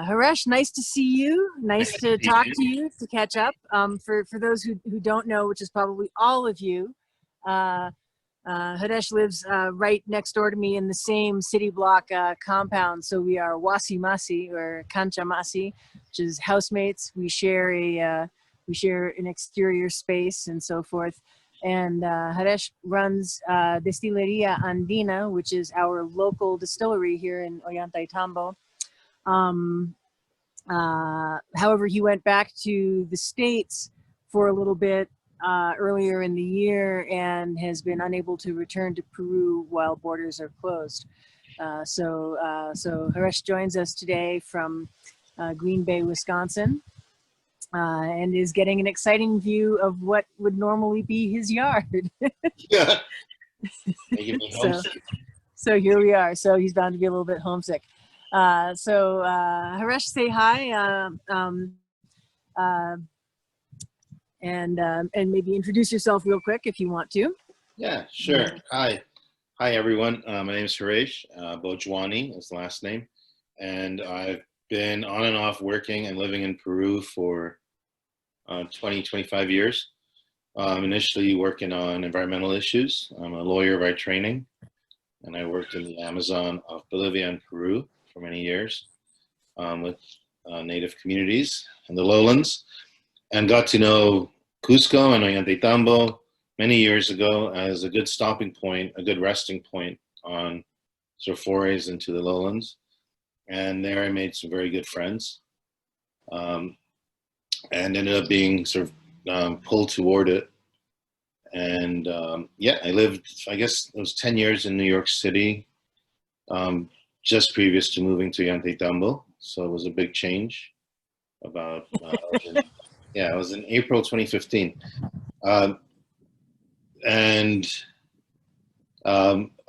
Haresh, nice to see you. Nice to talk to you, to catch up. For those who don't know, which is probably all of you, Haresh lives right next door to me in the same city block compound. So we are wasi masi or kancha masi, which is housemates. We share an exterior space and so forth. And Haresh runs Destileria Andina, which is our local distillery here in Ollantaytambo. However, he went back to the States for a little bit earlier in the year and has been unable to return to Peru while borders are closed. So Haresh joins us today from Green Bay, Wisconsin, and is getting an exciting view of what would normally be his yard. Yeah. Making me homesick. So here we are. So he's bound to be a little bit homesick. Haresh, say hi, and maybe introduce yourself real quick if you want to. Yeah, sure. Hi everyone. My name is Haresh. Bhojwani is the last name, and I've been on and off working and living in Peru for 25 years. Initially working on environmental issues. I'm a lawyer by training, and I worked in the Amazon of Bolivia and Peru for many years with native communities in the lowlands, and got to know Cusco and Ollantaytambo many years ago as a good stopping point, a good resting point on sort of forays into the lowlands. And there I made some very good friends, and ended up being sort of pulled toward it. And yeah, I lived, I guess it was 10 years in New York City, just previous to moving to Ollantaytambo. So it was a big change about, yeah, it was in April 2015.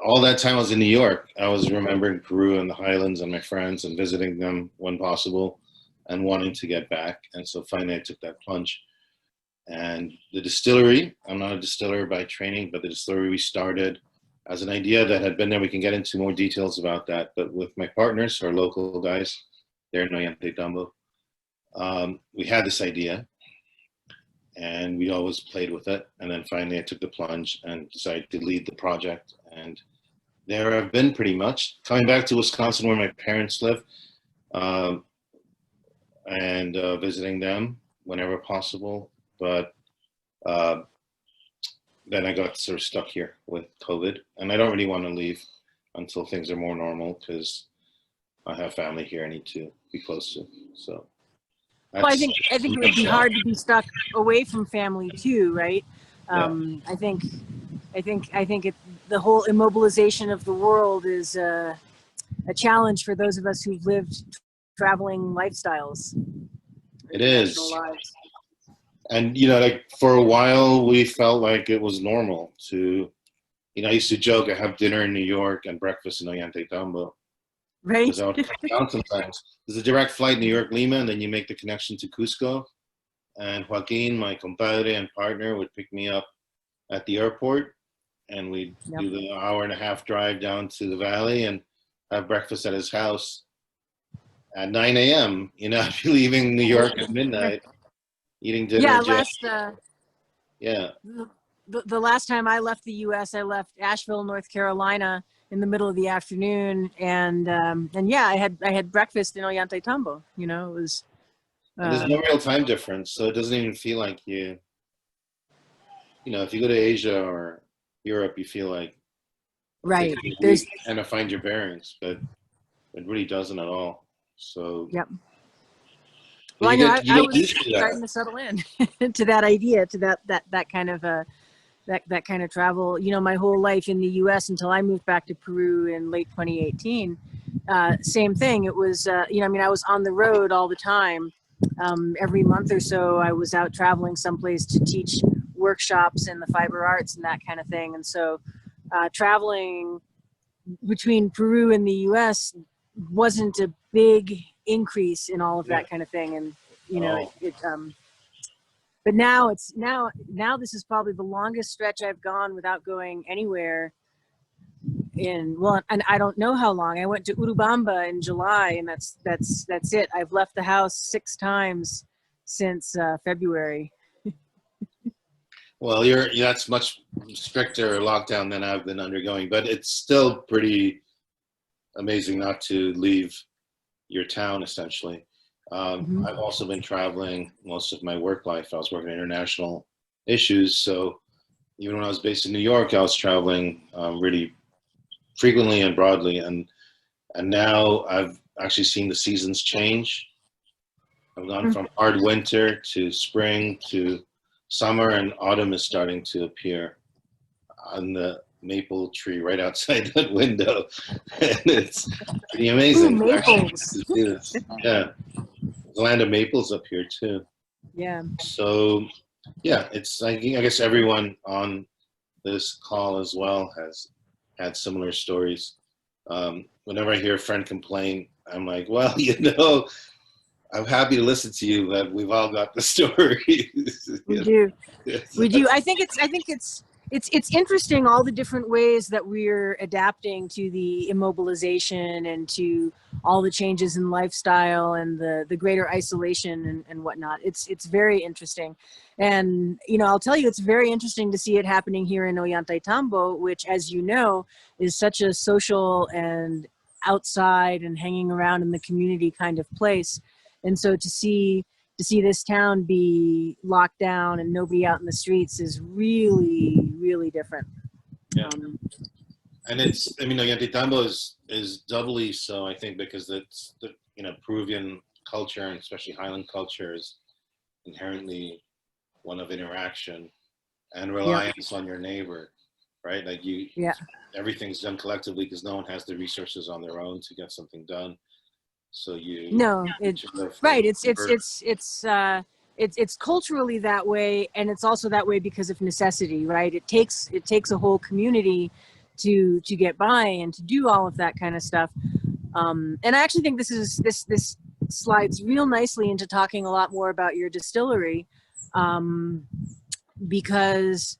All that time I was in New York, I was remembering Peru and the highlands and my friends and visiting them when possible and wanting to get back. And so finally I took that plunge. And the distillery, I'm not a distiller by training, but the distillery we started as an idea that had been there. We can get into more details about that, but with my partners, our local guys, there in Ollantaytambo, we had this idea and we always played with it. And then finally I took the plunge and decided to lead the project. And there I've been pretty much, coming back to Wisconsin where my parents live, and visiting them whenever possible. But then I got sort of stuck here with COVID, and I don't really want to leave until things are more normal because I have family here I need to be close to. So, well, I think it would be hard to be stuck away from family too, right? Yeah. I think the whole immobilization of the world is a challenge for those of us who've lived traveling lifestyles. It is. And, you know, like for a while, we felt like it was normal to, you know, I used to joke, I have dinner in New York and breakfast in Ollantaytambo. Right. Because I would come down sometimes. There's a direct flight New York, Lima, and then you make the connection to Cusco. And Joaquin, my compadre and partner, would pick me up at the airport. And we'd do the hour-and-a-half drive down to the valley and have breakfast at his house at 9 a.m. You know, I'd be leaving New York at midnight. Eating dinner. Yeah, the last time I left the U.S., I left Asheville, North Carolina, in the middle of the afternoon, and yeah, I had breakfast in Ollantaytambo. You know, it was. There's no real time difference, so it doesn't even feel like you. You know, if you go to Asia or Europe, you feel like. Right. There's kind of find your bearings, but it really doesn't at all. So. Yep. Well, I know I was starting to settle in to that idea, to that kind of that kind of travel. You know, my whole life in the U.S. until I moved back to Peru in late 2018. Same thing. It was, you know, I mean, I was on the road all the time. Every month or so, I was out traveling someplace to teach workshops in the fiber arts and that kind of thing. And so, traveling between Peru and the U.S. wasn't a big increase in all of that kind of thing. And, you know, but now now this is probably the longest stretch I've gone without going anywhere well, and I don't know how long. I went to Urubamba in July, and that's it. I've left the house 6 times since February. Well, that's much stricter lockdown than I've been undergoing, but it's still pretty amazing not to leave your town, essentially. I've also been traveling most of my work life. I was working international issues, so even when I was based in New York, I was traveling really frequently and broadly, and now I've actually seen the seasons change. I've gone from hard winter to spring to summer, and autumn is starting to appear on the maple tree right outside that window. And it's pretty amazing. Ooh, maples. Yeah, the land of maples up here too. Yeah. So yeah, it's I guess everyone on this call as well has had similar stories. Whenever I hear a friend complain, I'm like, well, I'm happy to listen to you, but we've all got the stories. We do. We do. I think it's interesting, all the different ways that we're adapting to the immobilization and to all the changes in lifestyle and the greater isolation and whatnot. It's very interesting. And, I'll tell you, it's very interesting to see it happening here in Ollantaytambo, which, as you know, is such a social and outside and hanging around in the community kind of place. And so to see this town be locked down and nobody out in the streets is really, really different. Yeah. And Ollantaytambo is doubly so, I think, because it's the Peruvian culture, and especially Highland culture, is inherently one of interaction and reliance on your neighbor, right? Like everything's done collectively because no one has the resources on their own to get something done. So right. It's culturally that way, and it's also that way because of necessity, right? It takes a whole community to get by and to do all of that kind of stuff. And I actually think this slides real nicely into talking a lot more about your distillery, because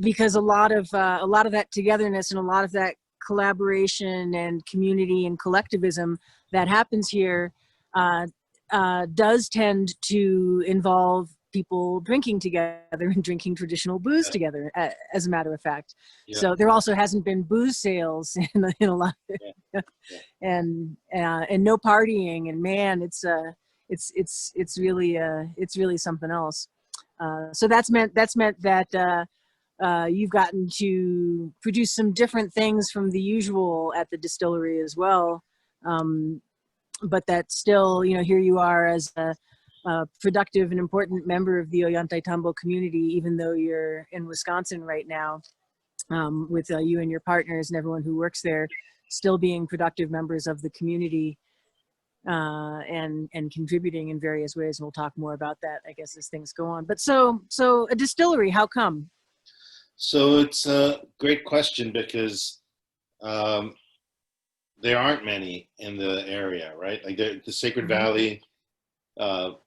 a lot of that togetherness and a lot of that collaboration and community and collectivism that happens here does tend to involve people drinking together and drinking traditional booze together, as a matter of fact. So there also hasn't been booze sales in a lot of, and no partying, and man, it's really something else. So that's meant that you've gotten to produce some different things from the usual at the distillery as well. But that still, here you are as a productive and important member of the Ollantaytambo community, even though you're in Wisconsin right now, with you and your partners and everyone who works there, still being productive members of the community, and contributing in various ways. And we'll talk more about that, I guess, as things go on. But so a distillery, how come? So it's a great question because there aren't many in the area, right? Like the Sacred Valley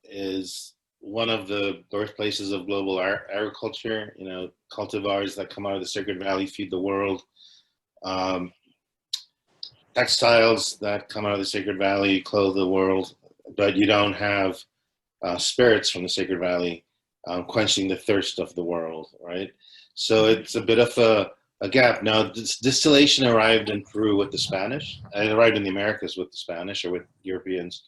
is one of the birthplaces of global agriculture. Cultivars that come out of the Sacred Valley feed the world. Textiles that come out of the Sacred Valley clothe the world, but you don't have spirits from the Sacred Valley quenching the thirst of the world, right? So it's a bit of a gap. Now, distillation arrived in Peru with the Spanish. It arrived in the Americas with the Spanish or with Europeans.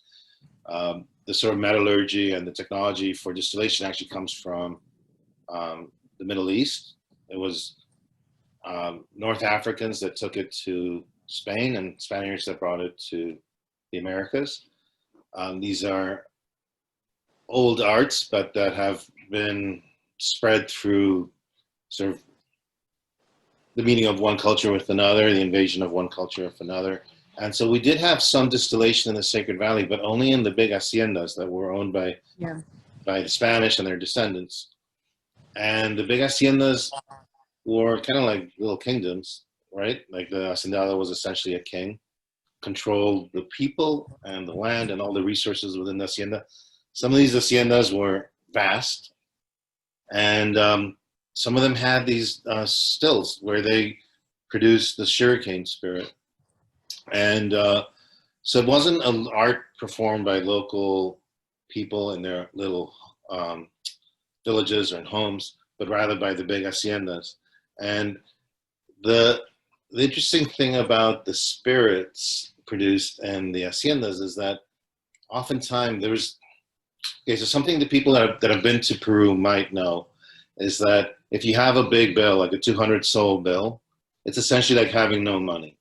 The sort of metallurgy and the technology for distillation actually comes from the Middle East. It was North Africans that took it to Spain and Spaniards that brought it to the Americas. These are old arts, but that have been spread through sort of the meeting of one culture with another, the invasion of one culture with another. And so we did have some distillation in the Sacred Valley, but only in the big haciendas that were owned by the Spanish and their descendants. And the big haciendas were kind of like little kingdoms, right? Like the hacendado was essentially a king, controlled the people and the land and all the resources within the hacienda. Some of these haciendas were vast, and some of them had these stills where they produced the sugarcane spirit. And so it wasn't an art performed by local people in their little villages or in homes, but rather by the big haciendas. And the interesting thing about the spirits produced in the haciendas is that oftentimes so something that people that have been to Peru might know is that if you have a big bill, like a 200 sol bill, it's essentially like having no money,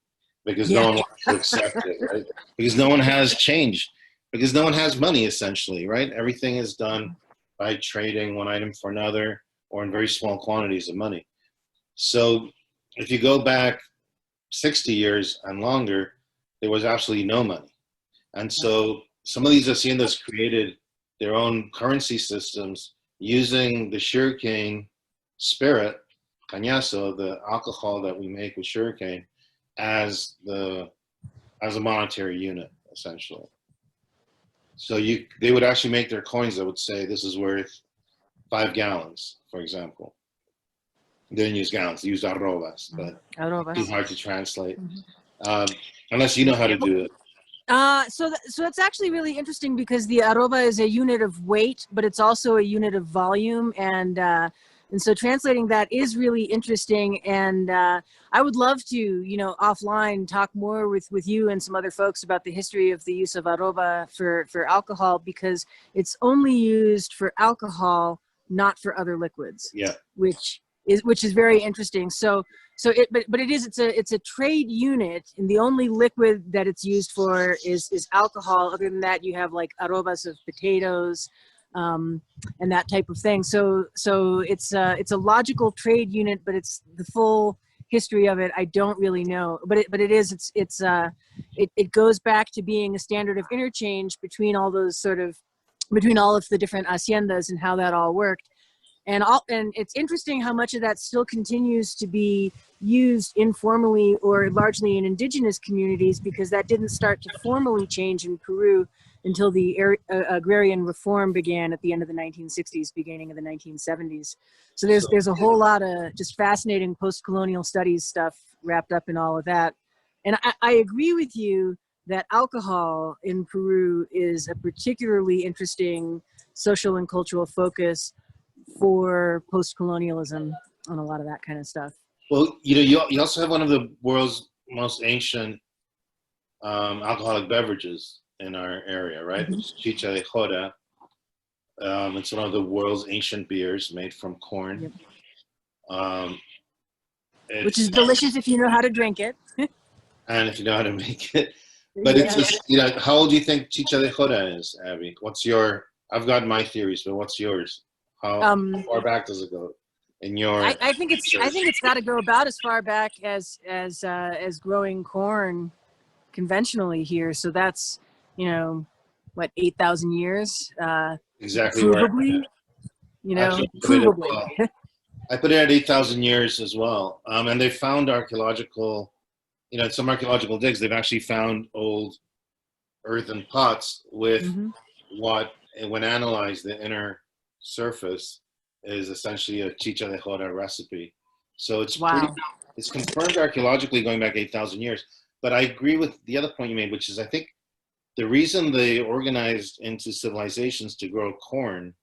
because no one wants to accept it, right? Because no one has change, because no one has money, essentially, right? Everything is done by trading one item for another, or in very small quantities of money. So if you go back 60 years and longer, there was absolutely no money. And so some of these haciendas created their own currency systems using the sugarcane spirit, cañazo, the alcohol that we make with sugarcane, as a monetary unit, essentially. So they would actually make their coins that would say this is worth 5 gallons, for example. They didn't use gallons, they used arrobas, but it's hard to translate. Unless you know how to do it. So it's actually really interesting, because the arroba is a unit of weight, but it's also a unit of volume, and so translating that is really interesting. And I would love to, offline talk more with you and some other folks about the history of the use of arroba for alcohol, because it's only used for alcohol, not for other liquids. Yeah. Which is very interesting. It's a trade unit, and the only liquid that it's used for is alcohol. Other than that, you have like arrobas of potatoes, and that type of thing. So it's a logical trade unit, but it's the full history of it I don't really know. But it goes back to being a standard of interchange between all of the different haciendas and how that all worked. And it's interesting how much of that still continues to be used informally or largely in indigenous communities, because that didn't start to formally change in Peru until the agrarian reform began at the end of the 1960s, beginning of the 1970s. So there's a whole lot of just fascinating post-colonial studies stuff wrapped up in all of that. And I agree with you that alcohol in Peru is a particularly interesting social and cultural focus for post-colonialism on a lot of that kind of stuff. Well, you also have one of the world's most ancient alcoholic beverages in our area, right? Mm-hmm. Which is chicha de jora. It's one of the world's ancient beers made from corn. Yep. Which is delicious if you know how to drink it. And if you know how to make it. But it's just, how old do you think chicha de jora is, Abby? I've got my theories, but what's yours? How far back does it go? I think it's got to go about as far back as growing corn conventionally here. So that's 8,000 years. Exactly. Provably, right. Provably. I put it at 8,000 years as well. And they found archaeological, some archaeological digs. They've actually found old earthen pots with what, when analyzed, the inner surface is essentially a chicha de jora recipe. So it's it's confirmed archaeologically going back 8,000 years. But I agree with the other point you made, which is I think the reason they organized into civilizations to grow corn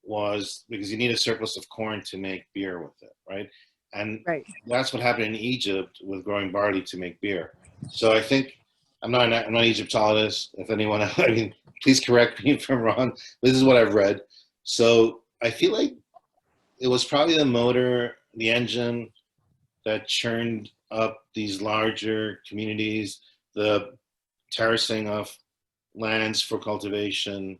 was because you need a surplus of corn to make beer with it, right? And that's what happened in Egypt with growing barley to make beer. So I think I'm not an Egyptologist. If anyone, please correct me if I'm wrong. This is what I've read. So I feel like it was probably the motor, the engine that churned up these larger communities, the terracing of lands for cultivation,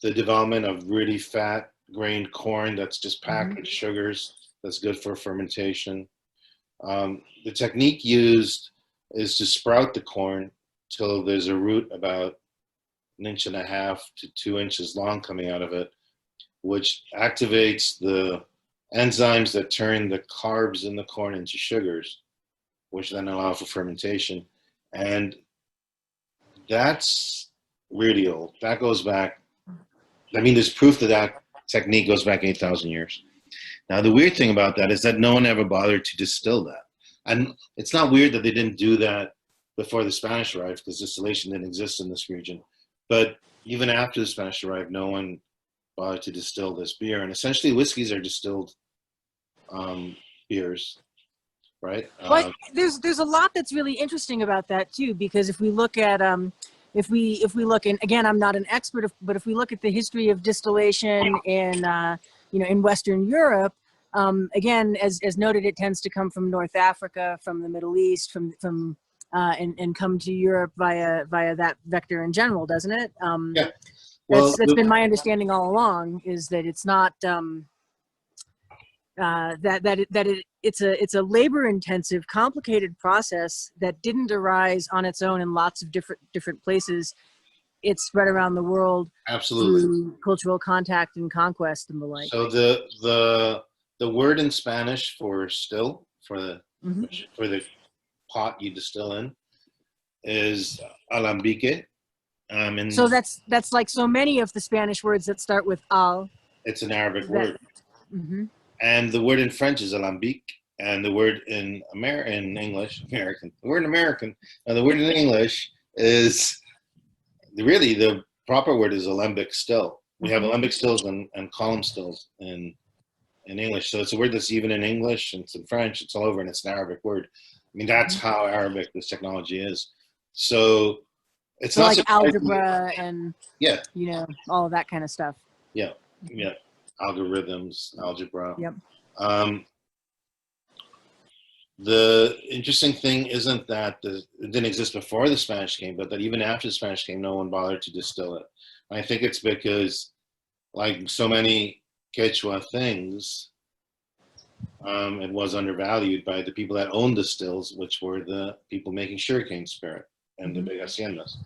the development of really fat grained corn that's just packed with sugars that's good for fermentation. The technique used is to sprout the corn till there's a root about 1.5 to 2 inches long coming out of it, which activates the enzymes that turn the carbs in the corn into sugars, which then allow for fermentation. And that's really old. That goes back, there's proof that technique goes back 8,000 years. Now, the weird thing about that is that no one ever bothered to distill that. And it's not weird that they didn't do that before the Spanish arrived, because distillation didn't exist in this region. But even after the Spanish arrived, no one bothered to distill this beer. And essentially, whiskeys are distilled beers, right? But there's a lot that's really interesting about that too, because if we look at if we look, and again, I'm not an expert, but if we look at the history of distillation in in Western Europe, again, as noted, it tends to come from North Africa, from the Middle East, and come to Europe via that vector in general, doesn't it? Yeah. Well, that's been my understanding all along, is that it's not it's a labor intensive, complicated process that didn't arise on its own in lots of different places. It's spread around the world. Absolutely. Through cultural contact and conquest and the like. So the word in Spanish for still, for the pot you distill in, is alambique. So that's like so many of the Spanish words that start with al. It's an Arabic word. And the word in French is alambic, and the word in English is really, the proper word is alembic still. We have alembic stills and column stills in English. So it's a word that's even in English, and it's in French, it's all over, and it's an Arabic word. I mean, that's how Arabic this technology is. So it's not like algebra and all of that kind of stuff. Yeah. Algorithms, algebra. Yep. The interesting thing isn't that it didn't exist before the Spanish came, but that even after the Spanish came, no one bothered to distill it. And I think it's because, like so many Quechua things, it was undervalued by the people that owned the stills, which were the people making sugarcane spirit and the big haciendas.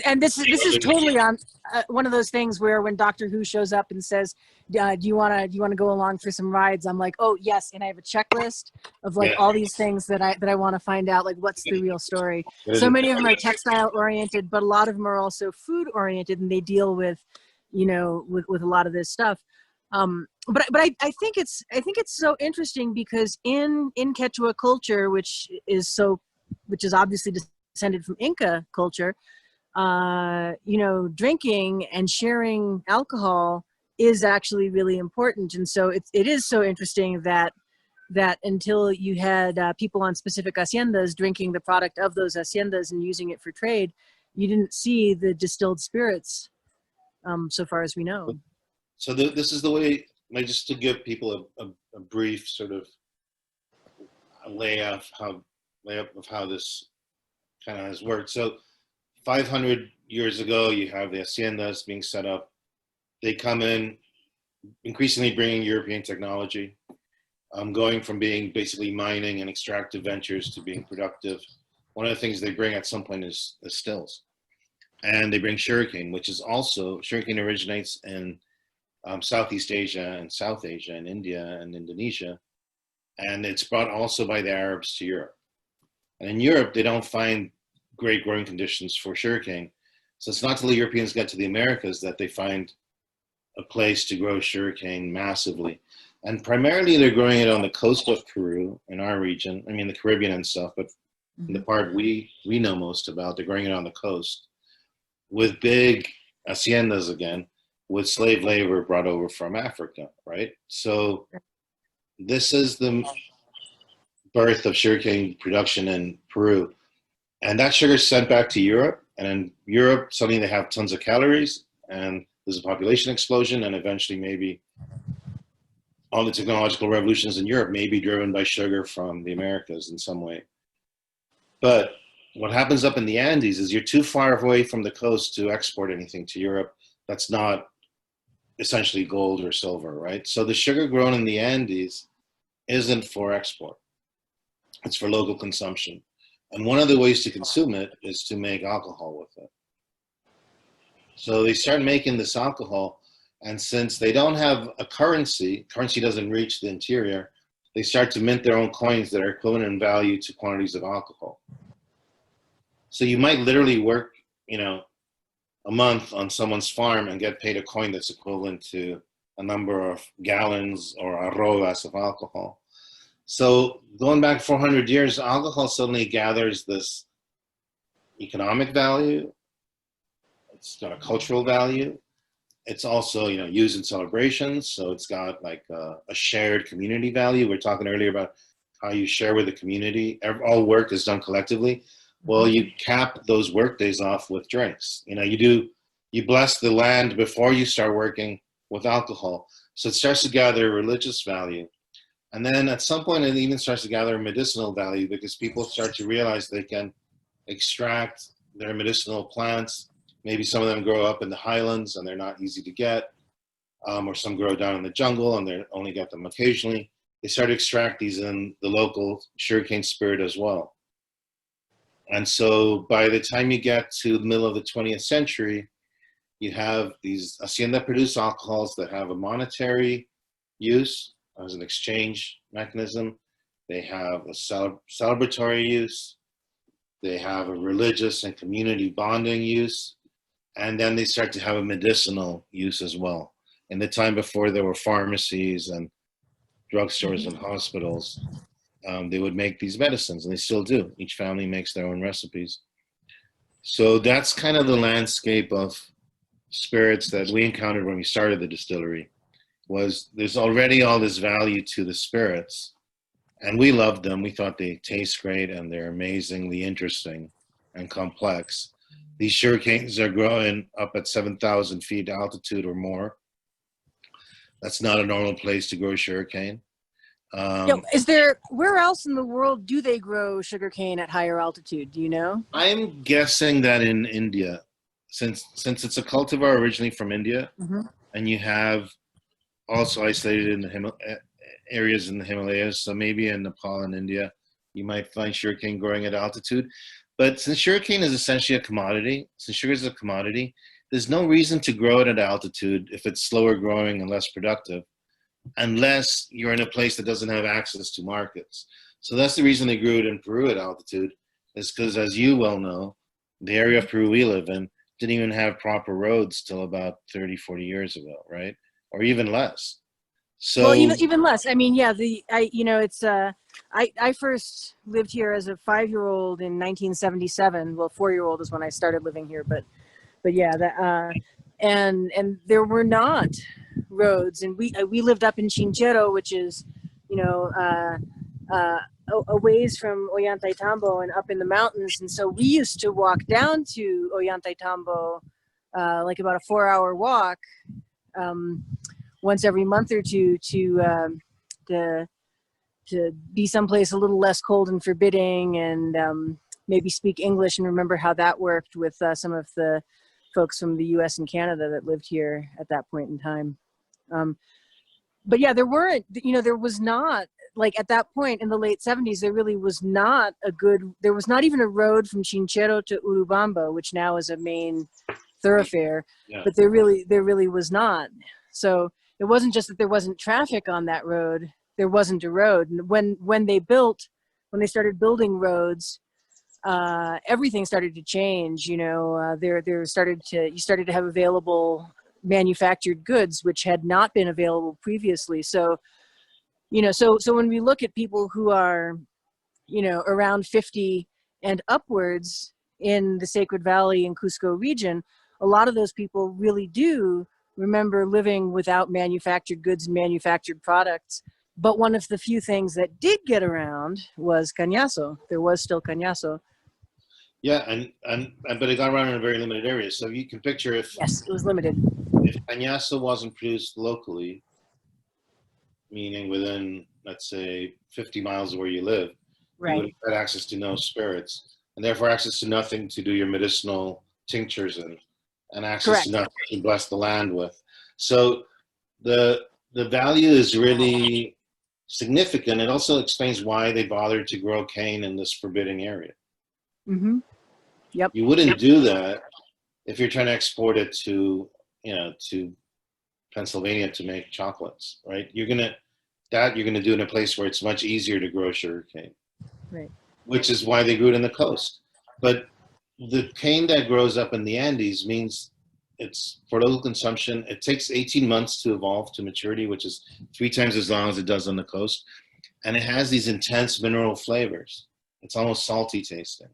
And this is totally on one of those things where when Doctor Who shows up and says, "Do you want to go along for some rides?" I'm like, "Oh yes," and I have a checklist of all these things that I want to find out. Like, what's the real story? So many of them are textile oriented, but a lot of them are also food oriented, and they deal with, with a lot of this stuff. But I think it's so interesting because in Quechua culture, which is obviously descended from Inca culture. Drinking and sharing alcohol is actually really important. And so it is so interesting that until you had people on specific haciendas drinking the product of those haciendas and using it for trade, you didn't see the distilled spirits so far as we know. So this is the way, just to give people a brief sort of layup of how this kind of has worked. So 500 years ago, you have the haciendas being set up. They come in, increasingly bringing European technology, going from being basically mining and extractive ventures to being productive. One of the things they bring at some point is stills. And they bring sugarcane, which is also, sugarcane originates in Southeast Asia and South Asia and India and Indonesia. And it's brought also by the Arabs to Europe. And in Europe, they don't find great growing conditions for sugarcane. So it's not till the Europeans get to the Americas that they find a place to grow sugarcane massively. And primarily they're growing it on the coast of Peru, in our region, I mean the Caribbean and stuff, but the part we know most about, they're growing it on the coast with big haciendas again, with slave labor brought over from Africa, right? So this is the birth of sugarcane production in Peru. And that sugar is sent back to Europe. And in Europe, suddenly they have tons of calories, and there's a population explosion, and eventually maybe all the technological revolutions in Europe may be driven by sugar from the Americas in some way. But what happens up in the Andes is you're too far away from the coast to export anything to Europe that's not essentially gold or silver, right? So the sugar grown in the Andes isn't for export. It's for local consumption. And one of the ways to consume it is to make alcohol with it. So they start making this alcohol, and since they don't have a currency doesn't reach the interior, they start to mint their own coins that are equivalent in value to quantities of alcohol. So you might literally work, a month on someone's farm and get paid a coin that's equivalent to a number of gallons or arrobas of alcohol. So going back 400 years, alcohol suddenly gathers this economic value. It's got a cultural value. It's also, used in celebrations. So it's got like a shared community value. We are talking earlier about how you share with the community. All work is done collectively. Well, you cap those work days off with drinks. You bless the land before you start working with alcohol. So it starts to gather religious value. And then at some point, it even starts to gather medicinal value because people start to realize they can extract their medicinal plants. Maybe some of them grow up in the highlands and they're not easy to get, or some grow down in the jungle and they only get them occasionally. They start to extract these in the local sugarcane spirit as well. And so by the time you get to the middle of the 20th century, you have these hacienda produced alcohols that have a monetary use as an exchange mechanism. They have a celebratory use. They have a religious and community bonding use. And then they start to have a medicinal use as well. In the time before there were pharmacies and drugstores and hospitals, they would make these medicines, and they still do. Each family makes their own recipes. So that's kind of the landscape of spirits that we encountered when we started the distillery. There's already all this value to the spirits, and we loved them. We thought they taste great and they're amazingly interesting and complex. These sugarcanes are growing up at 7,000 feet altitude or more. That's not a normal place to grow sugarcane. Where else in the world do they grow sugarcane at higher altitude? Do you know? I'm guessing that in India, since it's a cultivar originally from India, and you have also isolated in the areas in the Himalayas, so maybe in Nepal and India, you might find sugarcane growing at altitude. But since sugarcane is essentially a commodity, since sugar is a commodity, there's no reason to grow it at altitude if it's slower growing and less productive, unless you're in a place that doesn't have access to markets. So that's the reason they grew it in Peru at altitude, is because, as you well know, the area of Peru we live in didn't even have proper roads till about 30, 40 years ago, right? Or even less. So, well, even less. I mean, yeah, I first lived here as a 5-year-old in 1977. Well, 4-year-old is when I started living here, but yeah, and there were not roads, and we lived up in Chinchero, which is, a ways from Ollantaytambo and up in the mountains, and so we used to walk down to Ollantaytambo, like about a 4-hour walk, once every month or two to be someplace a little less cold and forbidding, and maybe speak English and remember how that worked with some of the folks from the US and Canada that lived here at that point in time. But yeah, there was not, like at that point in the late 70s, there really was not there was not even a road from Chinchero to Urubamba, which now is a main thoroughfare, but there really was not. So it wasn't just that there wasn't traffic on that road, there wasn't a road. And when they started building roads, everything started to change. You started to have available manufactured goods, which had not been available previously. So when we look at people who are, around 50 and upwards in the Sacred Valley and Cusco region, a lot of those people really do remember living without manufactured goods and manufactured products. But one of the few things that did get around was cañazo. There was still cañazo. Yeah, but it got around in a very limited area. So you can picture yes, it was limited. If cañazo wasn't produced locally, meaning within, let's say, 50 miles of where you live, right, you would have had access to no spirits, and therefore access to nothing to do your medicinal tinctures and access Correct. To nothing to bless the land with. So the value is really significant. It also explains why they bothered to grow cane in this forbidding area. Mm-hmm. Yep. You wouldn't do that if you're trying to export it to Pennsylvania to make chocolates, right? You're gonna do in a place where it's much easier to grow sugarcane, right? Which is why they grew it in the coast. But the cane that grows up in the Andes means it's for local consumption. It takes 18 months to evolve to maturity, which is 3 times as long as it does on the coast. and it has these intense mineral flavors. It's almost salty tasting.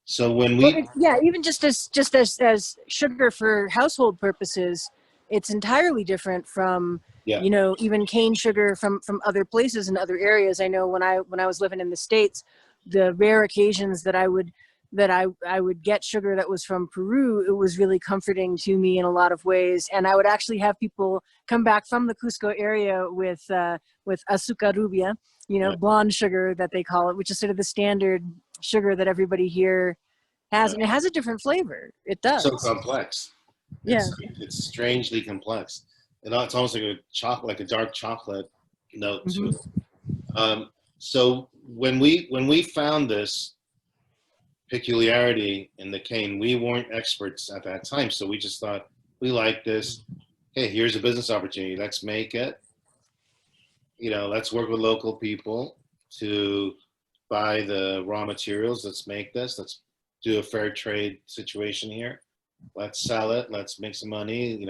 So when yeah, even just as sugar for household purposes, it's entirely different from yeah, even cane sugar from other places and other areas. I know when I was living in the States, the rare occasions that I would get sugar that was from Peru, it was really comforting to me in a lot of ways. And I would actually have people come back from the Cusco area with azúcar rubia, yeah, blonde sugar that they call it, which is sort of the standard sugar that everybody here has, yeah. and it has a different flavor. It So does. complex. Yeah. It's strangely complex. It's almost like a chocolate, like a dark chocolate note to Mm-hmm. it. So when we found this peculiarity in the cane, we weren't experts at that time, so we just thought we like this. Hey, here's a business opportunity. Let's make it. Let's work with local people to buy the raw materials. Let's make this. Let's do a fair trade situation here. Let's sell it. Let's make some money.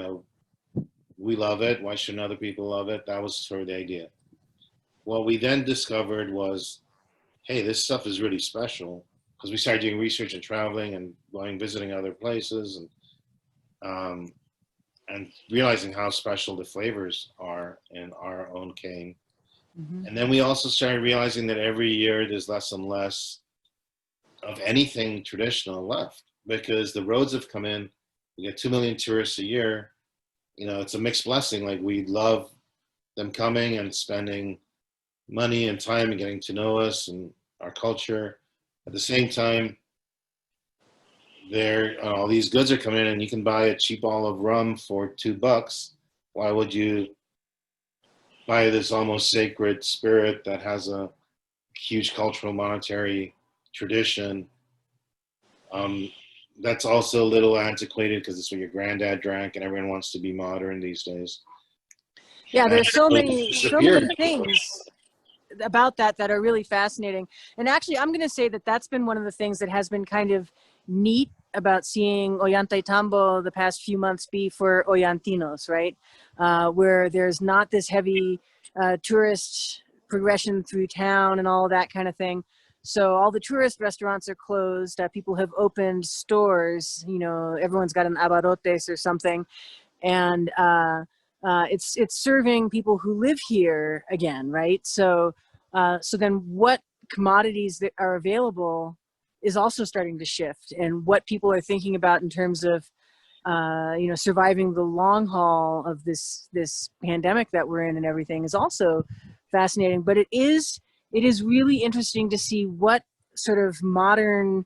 We love it. Why shouldn't other people love it? That was sort of the idea. What we then discovered was, hey, this stuff is really special, because we started doing research and traveling and going visiting other places, and realizing how special the flavors are in our own cane. Mm-hmm. And then we also started realizing that every year there's less and less of anything traditional left, because the roads have come in. We get 2 million tourists a year. It's a mixed blessing. Like, we love them coming and spending money and time and getting to know us and our culture. At the same time, all these goods are coming in, and you can buy a cheap bottle of rum for $2. Why would you buy this almost sacred spirit that has a huge cultural monetary tradition? That's also a little antiquated, because it's what your granddad drank, and everyone wants to be modern these days. Yeah, there's so many Disappeared. things about that are really fascinating. And actually, I'm going to say that that's been one of the things that has been kind of neat about seeing Ollantaytambo the past few months be for Ollantinos, right? Where there's not this heavy tourist progression through town and all that kind of thing. So all the tourist restaurants are closed. People have opened stores. Everyone's got an abarrotes or something, and it's serving people who live here again, right? So then what commodities that are available is also starting to shift, and what people are thinking about in terms of surviving the long haul of this pandemic that we're in and everything is also fascinating. But it is really interesting to see what sort of modern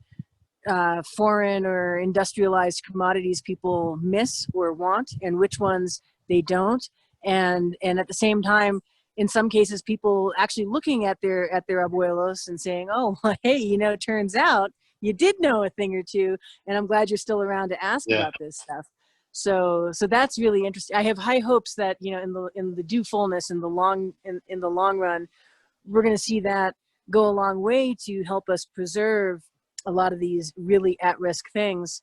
foreign or industrialized commodities people miss or want, and which ones they don't. And at the same time, in some cases, people actually looking at their abuelos and saying, oh, well, hey, turns out you did know a thing or two, and I'm glad you're still around to ask Yeah. about this stuff. So that's really interesting. I have high hopes that in the due fullness, in the long run, we're going to see that go a long way to help us preserve a lot of these really at-risk things.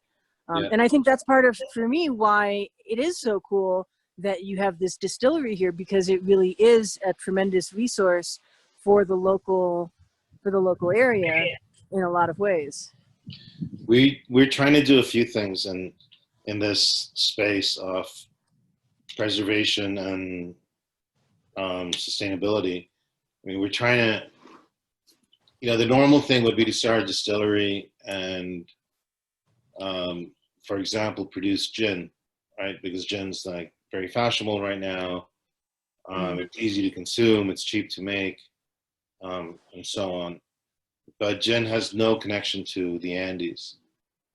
And I think that's part of, for me, why it is so cool that you have this distillery here, because it really is a tremendous resource for the local area in a lot of ways. We're trying to do a few things in this space of preservation and sustainability. I mean, we're trying to, the normal thing would be to start a distillery and, for example, produce gin, right? Because gin's like very fashionable right now. It's easy to consume, it's cheap to make, and so on. But gin has no connection to the Andes,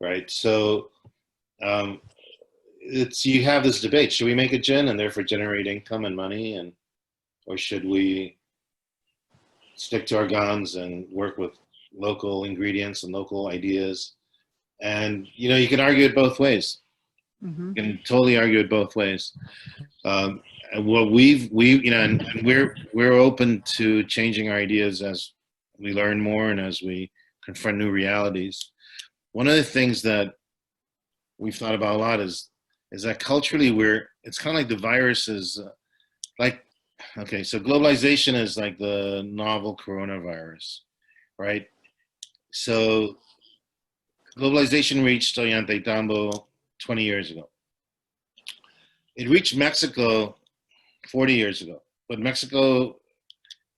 right? So you have this debate: should we make a gin and therefore generate income and money, or should we stick to our guns and work with local ingredients and local ideas? And you can argue it both ways. Mm-hmm. You can totally argue it both ways. And what and we're open to changing our ideas as we learn more and as we confront new realities. One of the things that we've thought about a lot is that culturally it's kind of like the virus is like Okay, so globalization is like the novel coronavirus, right? So globalization reached Ollantaytambo 20 years ago. It reached Mexico 40 years ago, but Mexico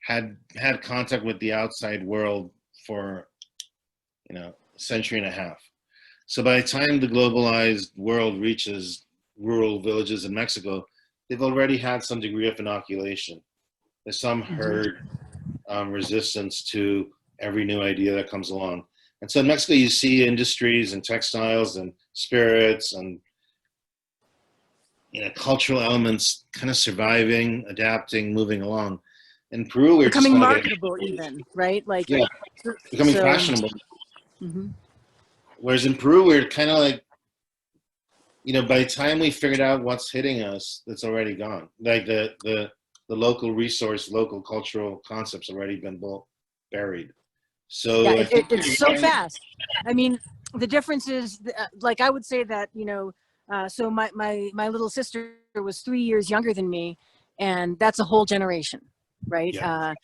had contact with the outside world for a century and a half. So by the time the globalized world reaches rural villages in Mexico, they've already had some degree of inoculation. There's some herd resistance to every new idea that comes along. And so in Mexico, you see industries and textiles and spirits and cultural elements kind of surviving, adapting, moving along. In Peru, we're just becoming kind of marketable, even, right? Like, yeah, becoming so, fashionable. Whereas in Peru, we're kind of like, by the time we figured out what's hitting us, it's already gone. Like the local resource, local cultural concepts already been buried. So yeah, I think it's so fast. I mean, the difference is, like, I would say that, so my little sister was 3 years younger than me, and that's a whole generation, right? Yeah.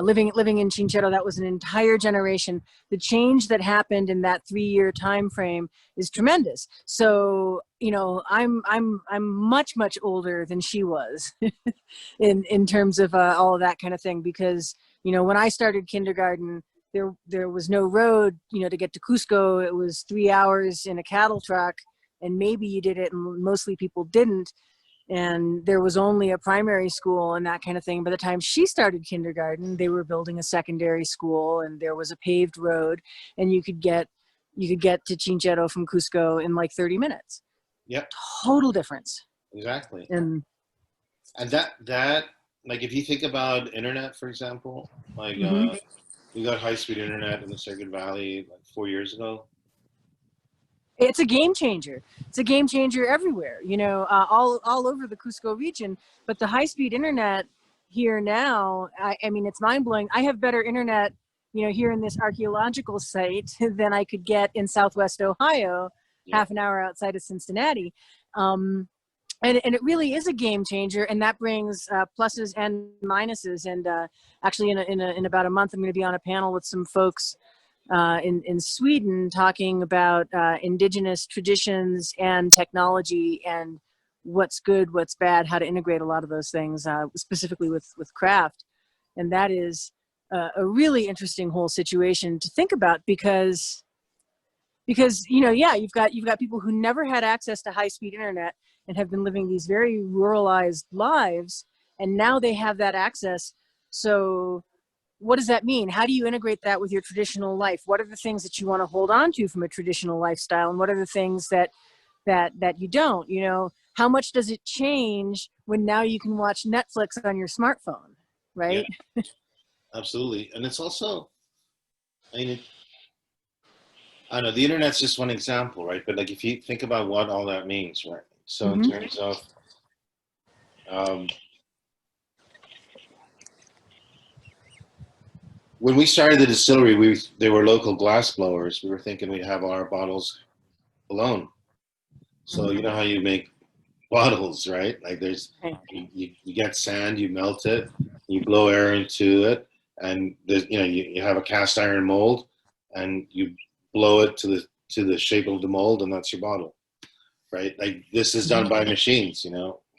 Living in Chinchero, that was an entire generation. The change that happened in that 3 year time frame is tremendous. So, I'm much older than she was in terms of all of that kind of thing, because when I started kindergarten, there was no road, to get to Cusco. It was 3 hours in a cattle truck, and maybe you did it, and mostly people didn't. And there was only a primary school and that kind of thing. By the time she started kindergarten, they were building a secondary school, and there was a paved road, and you could get to Chinchero from Cusco in like 30 minutes. Yeah. Total difference. Exactly. And that like, if you think about internet, for example, like we got high-speed internet in the Sacred Valley like 4 years ago. It's a game changer. It's a game changer everywhere, all over the Cusco region. But the high-speed internet here now, I mean, it's mind-blowing. I have better internet, here in this archaeological site than I could get in Southwest Ohio, half an hour outside of Cincinnati. And it really is a game changer, and that brings pluses and minuses. And actually, in about a month, I'm going to be on a panel with some folks in Sweden, talking about indigenous traditions and technology, and what's good, what's bad, how to integrate a lot of those things, specifically with craft. And that is a really interesting whole situation to think about, because you've got people who never had access to high-speed internet and have been living these very ruralized lives, and now they have that access. So what does that mean? How do you integrate that with your traditional life? What are the things that you want to hold on to from a traditional lifestyle, and what are the things that you don't? How much does it change when now you can watch Netflix on your smartphone, right? Yeah, absolutely. And it's also, I mean, I know the internet's just one example, right? But like, if you think about what all that means, right? So in terms of when we started the distillery, there were local glass blowers. We were thinking we'd have all our bottles alone. So you know how you make bottles, right? Like you get sand, you melt it, you blow air into it, and you have a cast iron mold, and you blow it to the shape of the mold, and that's your bottle, right? Like, this is done by machines,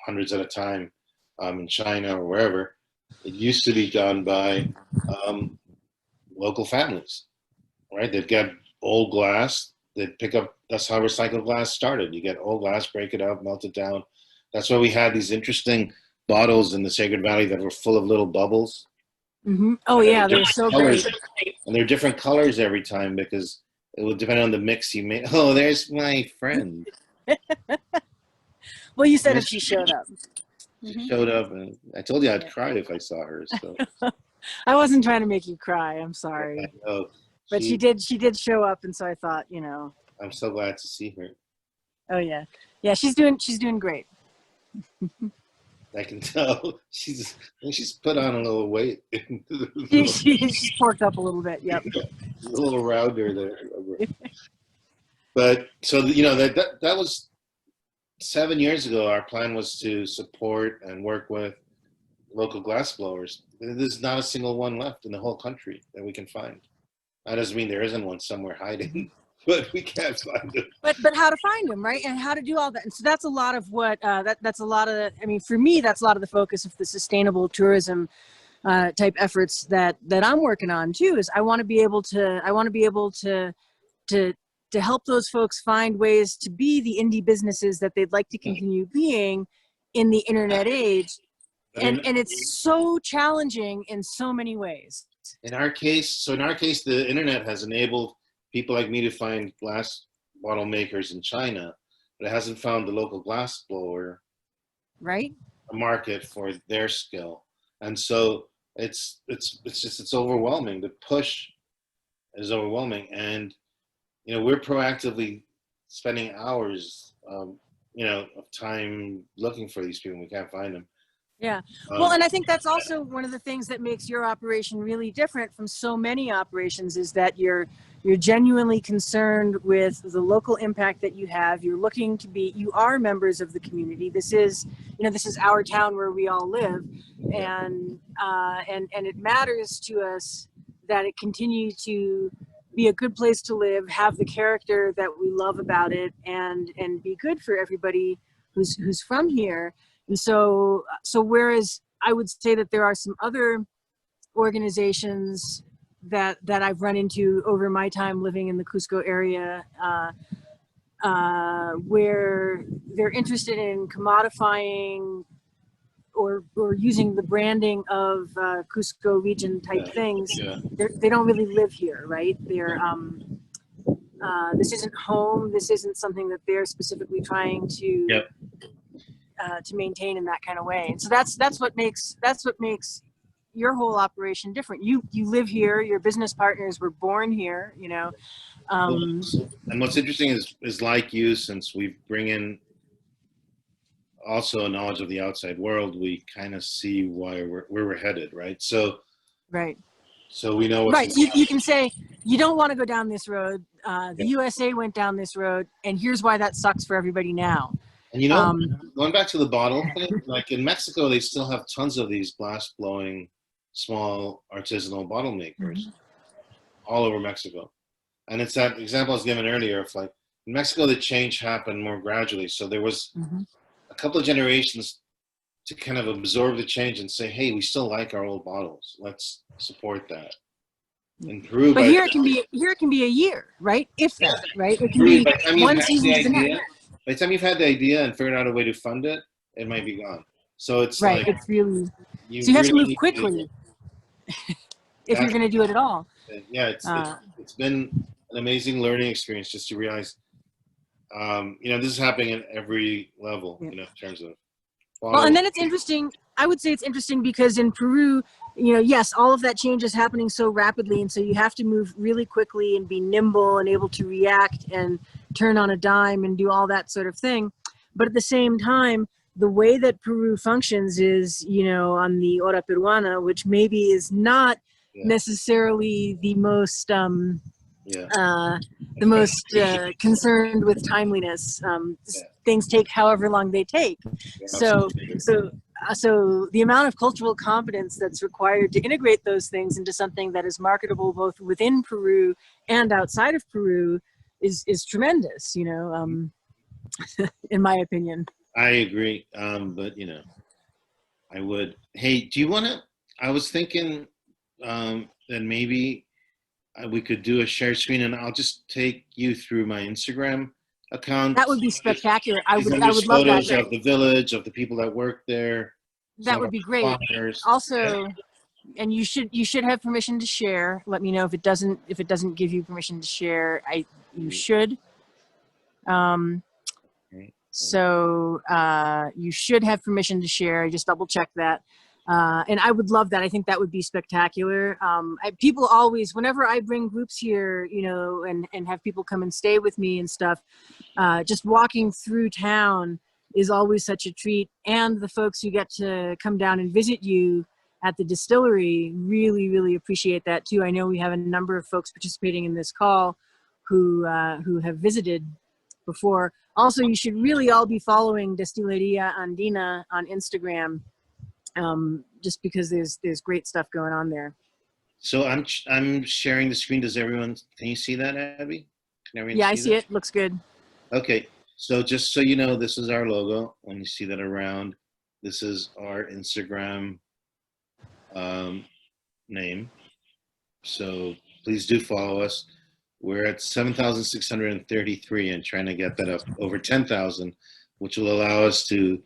hundreds at a time, in China or wherever. It used to be done by local families, right? They'd get old glass, they'd pick up. That's how recycled glass started. You get old glass, break it up, melt it down. That's why we had these interesting bottles in the Sacred Valley that were full of little bubbles. Oh yeah, they're so great. And they're different colors every time, because it will depend on the mix you make. Oh, there's my friend. Well, you said if she showed up. She showed up, and I told you I'd cry if I saw her. So I wasn't trying to make you cry. I'm sorry. But she did show up, and so I thought, I'm so glad to see her. Oh yeah, she's doing great. I can tell she's put on a little weight. She's porked up a little bit. Yep. A little rounder there. But so that was 7 years ago. Our plan was to support and work with local glass blowers. There's not a single one left in the whole country that we can find. That doesn't mean there isn't one somewhere hiding, but we can't find it. But how to find them, right? And how to do all that. And so that's a lot of what that's a lot of. I mean, for me, that's a lot of the focus of the sustainable tourism type efforts that I'm working on too. Is I want to be able to help those folks find ways to be the indie businesses that they'd like to continue being in the internet age. And it's so challenging in so many ways. In our case, the internet has enabled people like me to find glass bottle makers in China, but it hasn't found the local glass blower, right, a market for their skill. And so it's overwhelming. The push is overwhelming, and we're proactively spending hours, of time looking for these people. We can't find them. Yeah. Well, and I think that's also one of the things that makes your operation really different from so many operations, is that you're genuinely concerned with the local impact that you have. You're looking to be, you are members of the community. This is our town where we all live, and it matters to us that it continue to be a good place to live, have the character that we love about it, and be good for everybody who's from here. And so whereas I would say that there are some other organizations that I've run into over my time living in the Cusco area, where they're interested in commodifying or using the branding of Cusco region type things. They don't really live here, right? They're this isn't home. This isn't something that they're specifically trying to maintain in that kind of way. And so that's what makes your whole operation different. You live here. Your business partners were born here. And what's interesting is like you, since we bring in also a knowledge of the outside world, we kind of see where we're headed, right? So right. So we know what's right. You can say you don't want to go down this road. The USA went down this road, and here's why that sucks for everybody now. And going back to the bottle thing, like in Mexico, they still have tons of these glass blowing small artisanal bottle makers all over Mexico. And it's that example I was given earlier of like in Mexico, the change happened more gradually. So there was a couple of generations to kind of absorb the change and say, hey, we still like our old bottles. Let's support that. In Peru, but here it can be a year, right? If that, right? It can be one season to the next. By the time you've had the idea and figured out a way to fund it, it might be gone. So it's right. Like, it's really so you have to move quickly if you're going to do it at all. Yeah, it's been an amazing learning experience just to realize, this is happening at every level, in terms of. Well, and then it's interesting. I would say it's interesting because in Peru, yes, all of that change is happening so rapidly, and so you have to move really quickly and be nimble and able to react and turn on a dime and do all that sort of thing. But at the same time, the way that Peru functions is, on the hora peruana, which maybe is not necessarily the most concerned with timeliness. Things take however long they take. So the amount of cultural competence that's required to integrate those things into something that is marketable both within Peru and outside of Peru is tremendous, in my opinion. I agree. But I would, hey, do you want to, I was thinking that maybe we could do a share screen and I'll just take you through my Instagram account. That would be spectacular. I would love that. Photos of the village, of the people that work there. That would be great. Also, and you should have permission to share. Let me know if it doesn't give you permission to share. You should. So you should have permission to share. Just double check that. And I would love that. I think that would be spectacular. People always, whenever I bring groups here, and have people come and stay with me and stuff, just walking through town is always such a treat. And the folks who get to come down and visit you at the distillery really, really appreciate that too. I know we have a number of folks participating in this call who have visited before. Also, you should really all be following Destileria Andina on Instagram. just because there's great stuff going on there. So I'm sharing the screen. Does everyone, can you see that, Abby? Can everyone Yeah, see I see that? it. Looks good. Okay, so just so you know, this is our logo. When you see that around, this is our Instagram name. So please do follow us. We're at 7,633 and trying to get that up over 10,000, which will allow us to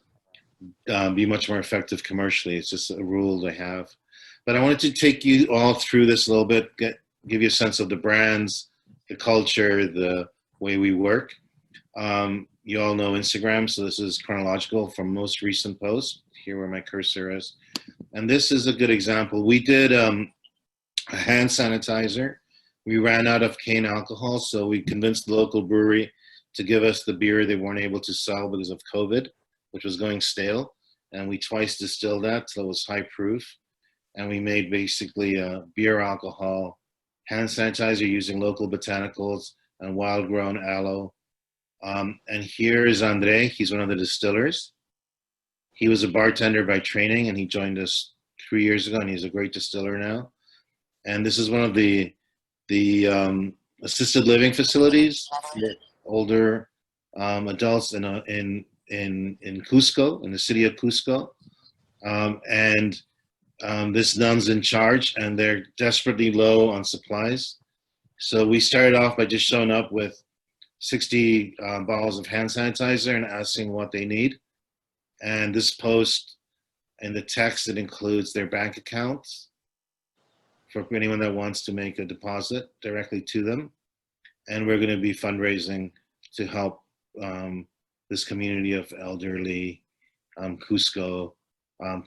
be much more effective commercially. It's just a rule to have. But I wanted to take you all through this a little bit, give you a sense of the brands, the culture, the way we work. You all know Instagram, so this is chronological from most recent posts. Here where my cursor is. And this is a good example. We did a hand sanitizer. We ran out of cane alcohol, so we convinced the local brewery to give us the beer they weren't able to sell because of COVID, which was going stale. And we twice distilled that till it was high proof. And we made basically a beer alcohol hand sanitizer using local botanicals and wild grown aloe. And here is Andre. He's one of the distillers. He was a bartender by training, and he joined us 3 years ago, and he's a great distiller now. And this is one of the assisted living facilities for older adults in Cusco, in the city of Cusco. This nun's in charge, and they're desperately low on supplies. So we started off by just showing up with 60 bottles of hand sanitizer and asking what they need. And this post, in the text, it includes their bank accounts for anyone that wants to make a deposit directly to them. And we're going to be fundraising to help this community of elderly Cusco,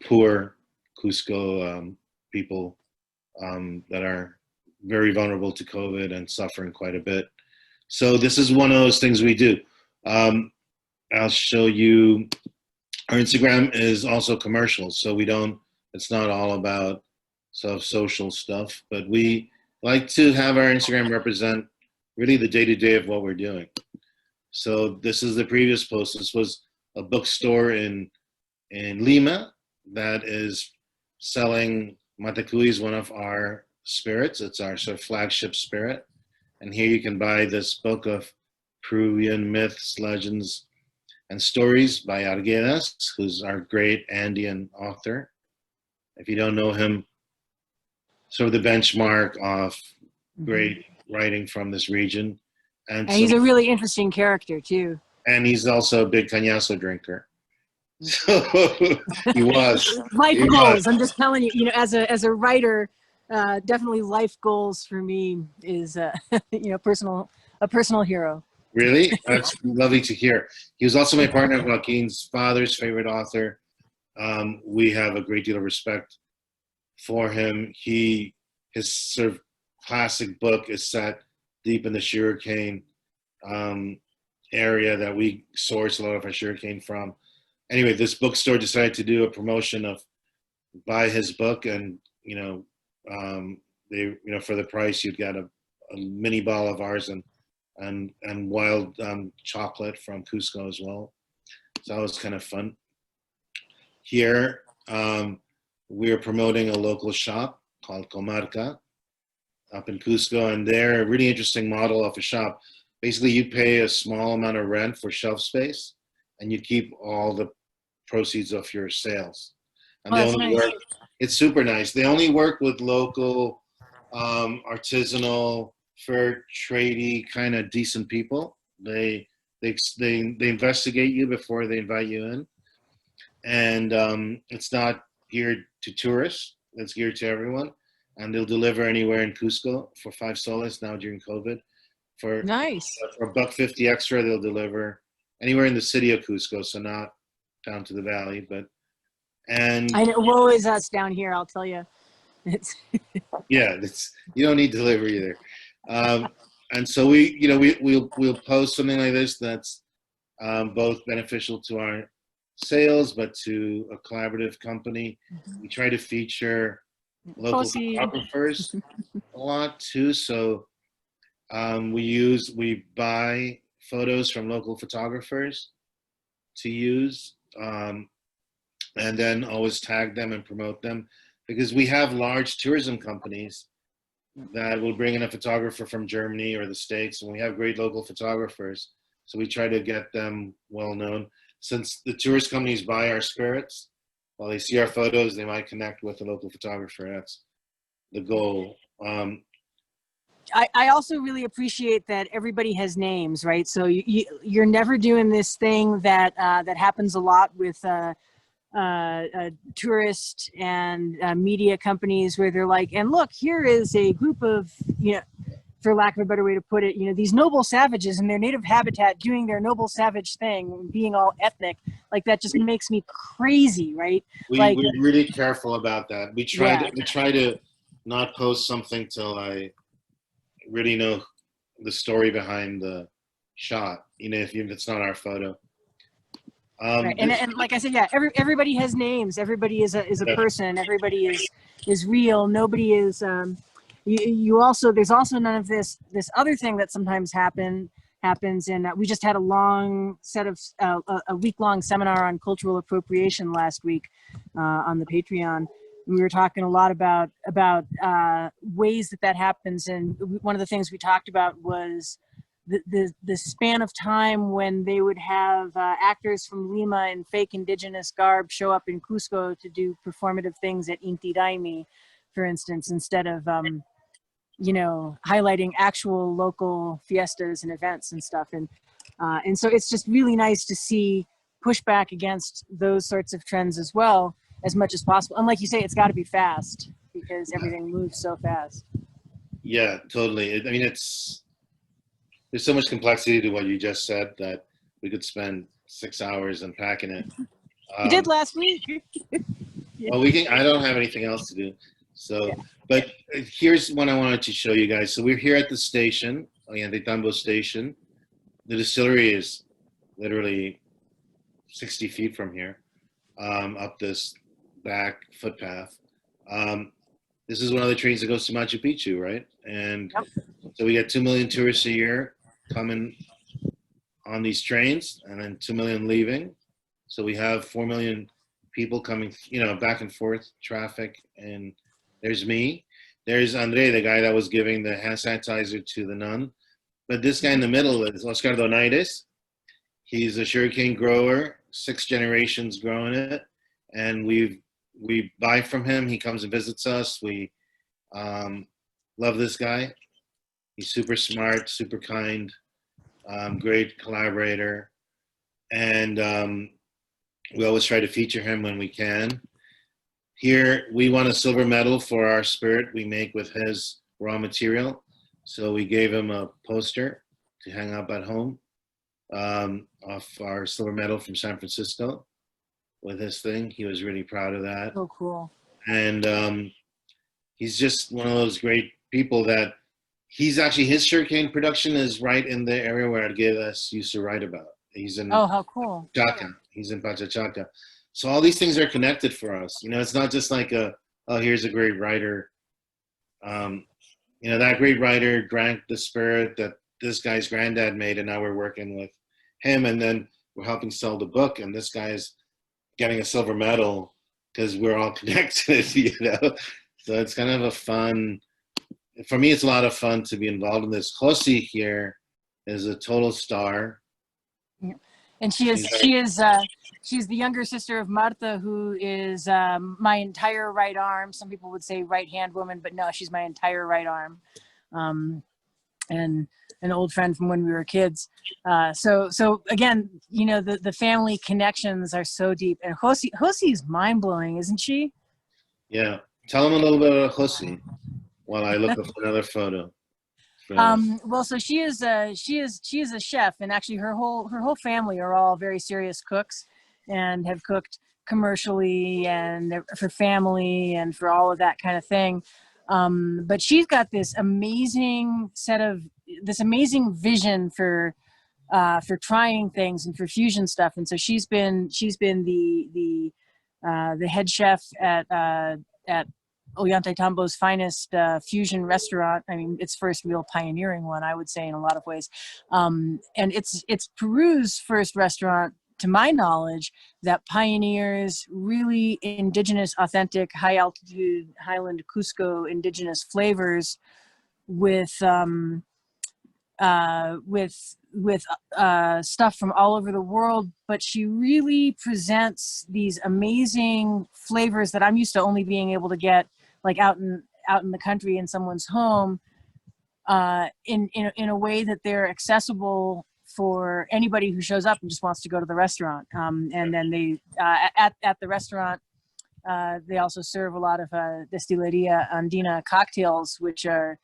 poor Cusco people that are very vulnerable to COVID and suffering quite a bit. So this is one of those things we do. I'll show you. Our Instagram is also commercial, so it's not all about sort of social stuff, but we like to have our Instagram represent really the day-to-day of what we're doing. So this is the previous post. This was a bookstore in Lima that is selling Matacuy, one of our spirits. It's our sort of flagship spirit. And here you can buy this book of Peruvian myths, legends, and stories by Arguedas, who's our great Andean author. If you don't know him, sort of the benchmark of great writing from this region. And he's a really interesting character too. And he's also a big cañazo drinker. So he was. Life goals. I'm just telling you, as a writer, definitely life goals for me is, a personal hero. Really? That's lovely to hear. He was also my partner, Joaquin's father's favorite author. We have a great deal of respect for him. His sort of classic book is set deep in the sugarcane area that we source a lot of our sugarcane from. Anyway, this bookstore decided to do a promotion of buy his book, and they for the price you'd get a mini bottle of ours and wild chocolate from Cusco as well. So that was kind of fun. Here, we're promoting a local shop called Comarca up in Cusco, and they're a really interesting model of a shop. Basically, you pay a small amount of rent for shelf space, and you keep all the proceeds of your sales. And they only work. It's super nice. They only work with local, artisanal, fair tradey kind of decent people. They investigate you before they invite you in, and it's not geared to tourists. It's geared to everyone, and they'll deliver anywhere in Cusco for $5 now during COVID. For $1.50 extra, they'll deliver anywhere in the city of Cusco, so not down to the valley, and I know, woe is us down here, I'll tell you. Yeah, you don't need delivery either. And so we'll post something like this that's both beneficial to our sales, but to a collaborative company. We try to feature local photographers a lot too. So we buy photos from local photographers to use. and then always tag them and promote them, because we have large tourism companies that will bring in a photographer from Germany or the States, and we have great local photographers. So we try to get them well known. Since the tourist companies buy our spirits, while they see our photos, they might connect with the local photographer. That's the goal. I also really appreciate that everybody has names, right? So you're never doing this thing that that happens a lot with tourist and media companies, where they're like, and look, here is a group of, you know, for lack of a better way to put it, you know, these noble savages in their native habitat doing their noble savage thing, being all ethnic. Like, that just makes me crazy, right? We're really careful about that. We try to not post something till I really know the story behind the shot, you know, if it's not our photo. Right. And like I said, yeah, everybody has names. Everybody is a person. Everybody is real. Nobody is. You also, there's also none of this other thing that sometimes happens. And we just had a long set of a week-long seminar on cultural appropriation last week on the Patreon. We were talking a lot about ways that happens, and one of the things we talked about was the span of time when they would have actors from Lima in fake indigenous garb show up in Cusco to do performative things at Inti Raymi, for instance, instead of you know, highlighting actual local fiestas and events and stuff. And so it's just really nice to see pushback against those sorts of trends as well, as much as possible. And like you say, it's got to be fast, because everything moves so fast. Yeah, totally. I mean, there's so much complexity to what you just said that we could spend 6 hours unpacking it. You did last week. Yeah. Well, I don't have anything else to do. So, yeah. But here's what I wanted to show you guys. So we're here at the station, Ollantaytambo station. The distillery is literally 60 feet from here, up this back footpath. This is one of the trains that goes to Machu Picchu, right? And so we get 2 million tourists a year coming on these trains, and then 2 million leaving. So we have 4 million people coming, you know, back and forth traffic. And there's me. There's Andre, the guy that was giving the hand sanitizer to the nun. But this guy in the middle is Oscar Donaides. He's a sugarcane grower, 6 generations growing it. And we buy from him. He comes and visits us. We love this guy. He's super smart, super kind, great collaborator. And we always try to feature him when we can. Here, we won a silver medal for our spirit we make with his raw material. So we gave him a poster to hang up at home of our silver medal from San Francisco with his thing. He was really proud of that. Oh, cool. And he's just one of those great people that his sugarcane production is right in the area where Arguedas used to write about. He's in how cool. Chaca. He's in Pachachaca. So all these things are connected for us. You know, it's not just like here's a great writer. You know, that great writer drank the spirit that this guy's granddad made, and now we're working with him, and then we're helping sell the book, and this guy's getting a silver medal because we're all connected, you know? So it's kind of a fun, for me, it's a lot of fun to be involved in this. Josie here is a total star. Yeah. And she's the younger sister of Marta, who is my entire right arm. Some people would say right hand woman, but no, she's my entire right arm. And an old friend from when we were kids. So again, you know, the family connections are so deep. And Josie is mind blowing, isn't she? Yeah. Tell them a little bit about Josie while I look up another photo. Well, so she is a chef, and actually her whole family are all very serious cooks and have cooked commercially and for family and for all of that kind of thing. But she's got this amazing vision for trying things and for fusion stuff. And so she's been the head chef at Ollantaytambo's finest fusion restaurant. I mean, its first real pioneering one, I would say, in a lot of ways. And it's Peru's first restaurant to my knowledge, that pioneers really indigenous, authentic, high altitude, highland Cusco indigenous flavors with stuff from all over the world. But she really presents these amazing flavors that I'm used to only being able to get like out in the country in someone's home, in a way that they're accessible for anybody who shows up and just wants to go to the restaurant. And then they at the restaurant, they also serve a lot of Destileria Andina cocktails, which are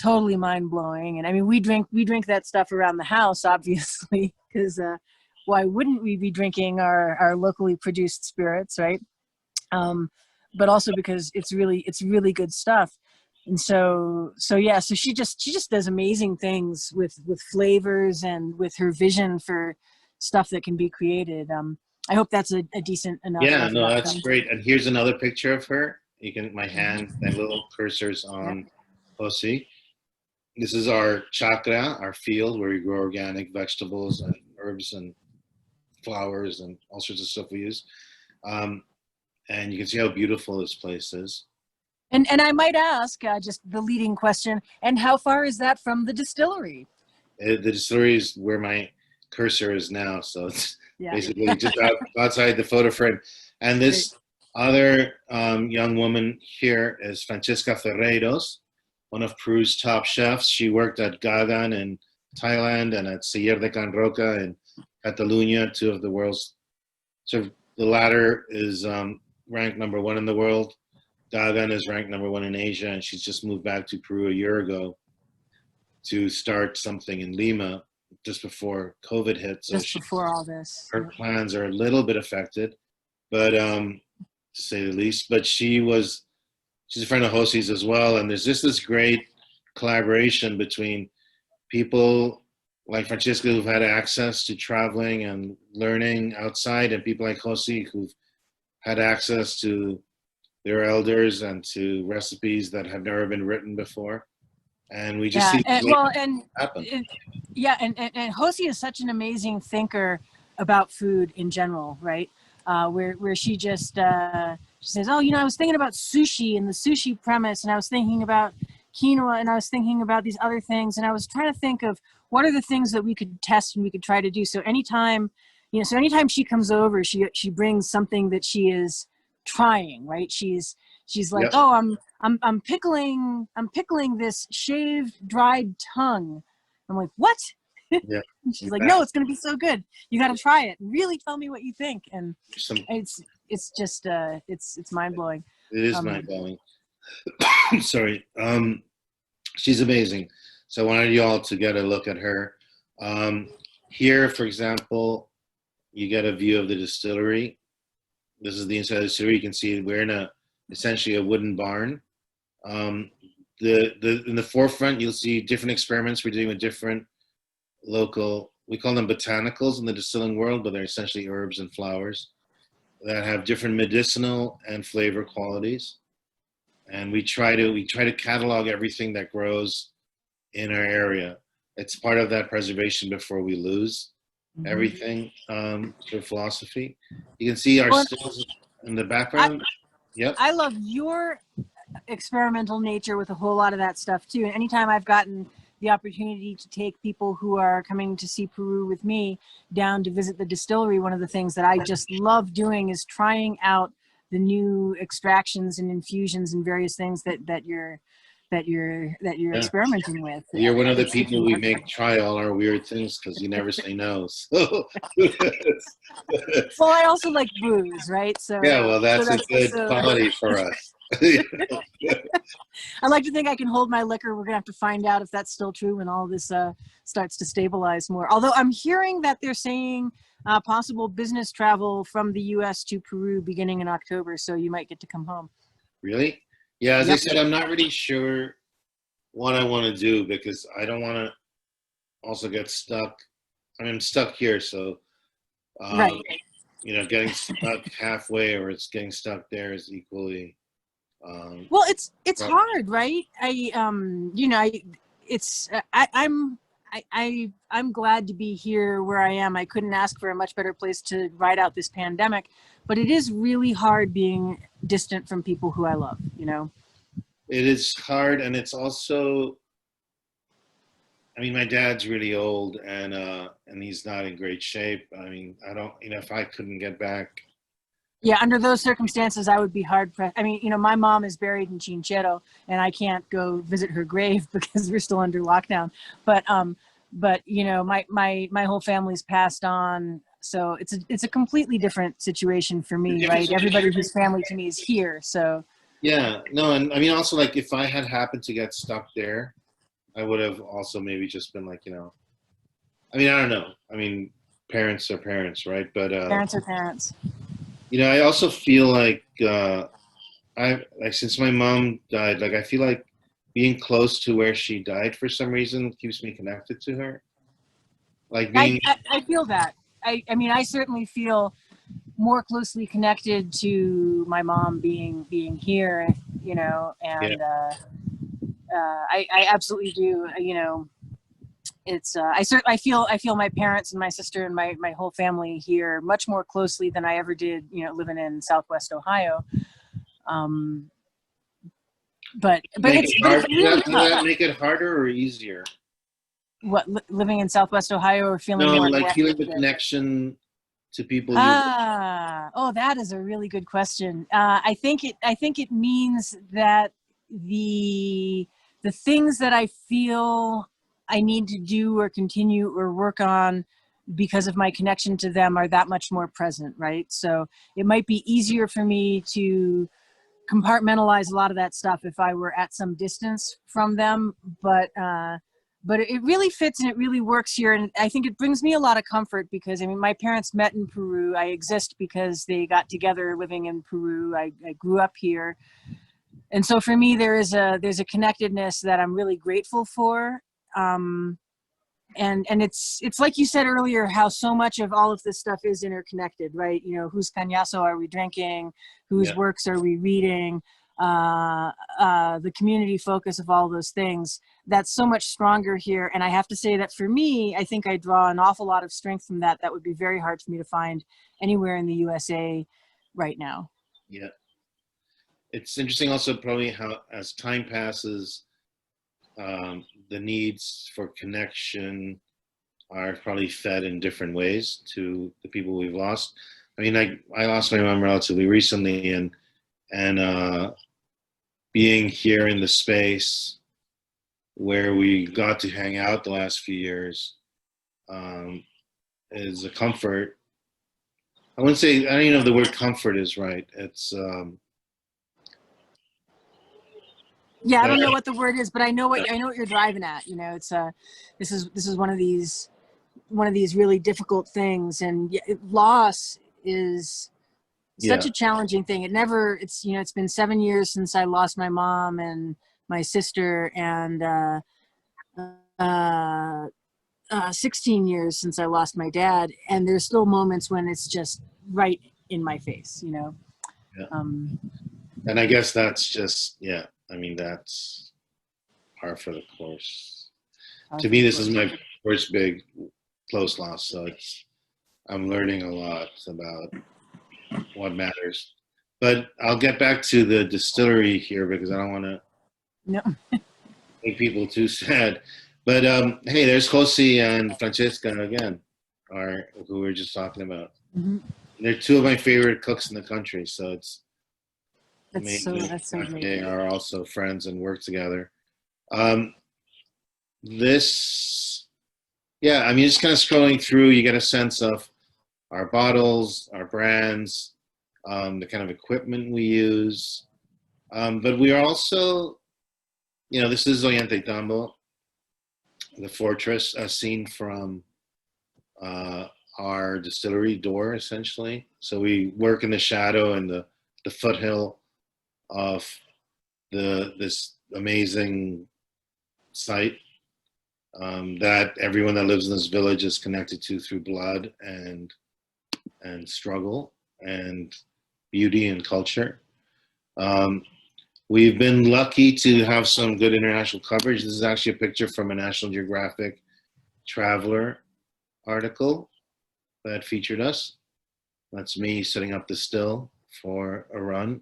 totally mind-blowing. And I mean, we drink that stuff around the house, obviously, because why wouldn't we be drinking our locally produced spirits, right? But also because it's really good stuff. And so yeah, so she just does amazing things with flavors and with her vision for stuff that can be created. I hope that's a decent enough. Yeah, no, that's great. And here's another picture of her. You can, my hand, that little cursor's on Josie. This is our chakra, our field where we grow organic vegetables and herbs and flowers and all sorts of stuff we use. And you can see how beautiful this place is. And I might ask, just the leading question, and how far is that from the distillery? The distillery is where my cursor is now, so it's basically just outside the photo frame. And this other young woman here is Francesca Ferreiros, one of Peru's top chefs. She worked at Gagan in Thailand and at Siller de Can Roca in Catalunya, two of the world's. So the latter is ranked #1 in the world. Gagan is ranked #1 in Asia, and she's just moved back to Peru a year ago to start something in Lima just before COVID hit. So just before all this, her plans are a little bit affected, but to say the least. But she's a friend of Josie's as well, and there's just this great collaboration between people like Francesca who've had access to traveling and learning outside, and people like Josie who've had access to their elders and to recipes that have never been written before. And we just see happen. And Josie is such an amazing thinker about food in general, right? Where she just she says, oh, I was thinking about sushi and the sushi premise, and I was thinking about quinoa, and I was thinking about these other things, and I was trying to think of what are the things that we could test and we could try to do. So anytime she comes over, she brings something that she is trying, right? She's like, oh, I'm pickling this shaved dried tongue. I'm like, what? Yeah. She's like, no, it's gonna be so good. You got to try it. Really tell me what you think. And it's just it's mind blowing. It is mind blowing. Sorry. She's amazing. So I wanted you all to get a look at her. Here, for example, you get a view of the distillery. This is the inside of the distillery. You can see we're in essentially a wooden barn. In the forefront, you'll see different experiments we're doing with different local, we call them botanicals in the distilling world, but they're essentially herbs and flowers that have different medicinal and flavor qualities. And we try to catalog everything that grows in our area. It's part of that preservation before we lose everything sort of philosophy. You can see our stills in the background. I love your experimental nature with a whole lot of that stuff too. And anytime I've gotten the opportunity to take people who are coming to see Peru with me down to visit the distillery, one of the things that I just love doing is trying out the new extractions and infusions and various things that you're experimenting with. You're one of the people we make try all our weird things because you never say no. So. Well, I also like booze, right? So yeah, well, that's a good quality for us. I like to think I can hold my liquor. We're gonna have to find out if that's still true when all this starts to stabilize more. Although I'm hearing that they're saying possible business travel from the U.S. to Peru beginning in October, so you might get to come home. Really? Yeah, as I said, I'm not really sure what I want to do because I don't want to also get stuck. I mean, I'm stuck here, so right. Getting stuck halfway or it's getting stuck there is equally. Well, it's hard, right? I'm I'm glad to be here where I am. I couldn't ask for a much better place to ride out this pandemic, but it is really hard being distant from people who I love, you know? It is hard, and it's also, I mean, my dad's really old, and he's not in great shape. I mean, I don't, you know, if I couldn't get back. Yeah, under those circumstances, I would be hard pressed. I mean, you know, my mom is buried in Chinchero, and I can't go visit her grave because we're still under lockdown. But you know, my whole family's passed on, so it's a completely different situation for me, right? Everybody who's family to me is here, so. Yeah, no, and I mean, also, like, if I had happened to get stuck there, I would have also maybe just been like, you know, I mean, I don't know. I mean, parents are parents, right? But Parents are parents. you know, I also feel like since my mom died, like I feel like being close to where she died for some reason keeps me connected to her. Like being, I feel that. I mean, I certainly feel more closely connected to my mom being here, you know, yeah, and I absolutely do. You know, it's I feel my parents and my sister and my whole family here much more closely than I ever did, you know, living in Southwest Ohio. But it's really does tough. that make it harder or easier? What, living in Southwest Ohio or feeling No, more like feeling the connected? connection to people you. Oh, that is a really good question. I think it means that the things that I feel I need to do or continue or work on because of my connection to them are that much more present, right? So it might be easier for me to compartmentalize a lot of that stuff if I were at some distance from them, but it really fits and it really works here, and I think it brings me a lot of comfort because I mean my parents met in Peru. I exist because they got together living in Peru. I grew up here, and so for me there's a connectedness that I'm really grateful for. And it's like you said earlier, how so much of all of this stuff is interconnected, right? You know, whose cañazo are we drinking? Whose works are we reading? The community focus of all those things, that's so much stronger here. And I have to say that for me, I think I draw an awful lot of strength from that. That would be very hard for me to find anywhere in the USA right now. Yeah. It's interesting also probably how as time passes, the needs for connection are probably fed in different ways to the people we've lost. I mean, I lost my mom relatively recently, and being here in the space where we got to hang out the last few years is a comfort. I wouldn't say, I don't even know if the word comfort is right. It's yeah, I don't know what the word is, but I know what you're driving at. You know, it's this is one of these really difficult things, and loss is such a challenging thing. It's you know, it's been 7 years since I lost my mom and my sister, and 16 years since I lost my dad, and there's still moments when it's just right in my face, you know. And I guess that's just, I mean, that's par for the course. To me, this is my first big close loss, so I'm learning a lot about what matters. But I'll get back to the distillery here because I don't want to make people too sad. But hey, there's Josie and Francesca again, who we were just talking about. Mm-hmm. They're two of my favorite cooks in the country, so it's amazing. That's so great. They are also friends and work together. I mean, just kind of scrolling through, you get a sense of our bottles, our brands, the kind of equipment we use. But we are also, you know, this is Ollantaytambo, the fortress, seen from our distillery door, essentially. So we work in the shadow and the foothill of this amazing site that everyone that lives in this village is connected to through blood and struggle and beauty and culture. We've been lucky to have some good international coverage. This is actually a picture from a National Geographic Traveler article that featured us. That's me setting up the still for a run.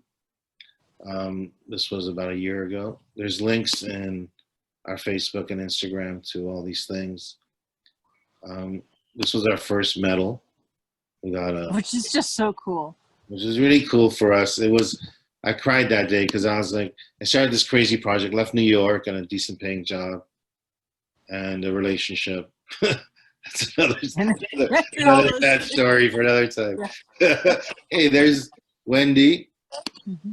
This was about a year ago. There's links in our Facebook and Instagram to all these things. This was our first medal. We got a, which is just so cool. Which is really cool for us. I cried that day because I was like, I started this crazy project, left New York on a decent paying job and a relationship. That's another sad story for another time. Yeah. Hey, there's Wendy. Mm-hmm.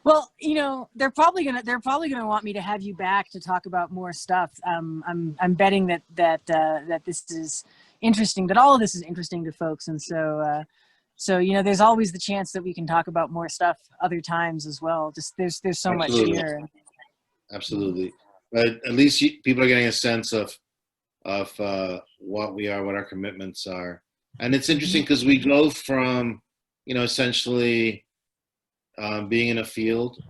Well, you know, they're probably gonna want me to have you back to talk about more stuff. I'm betting that this is interesting, that all of this is interesting to folks, and so you know, there's always the chance that we can talk about more stuff other times as well. Just there's so Absolutely. much here. Absolutely, but at least people are getting a sense of what we are, what our commitments are, and it's interesting because we go from, you know, essentially being in a field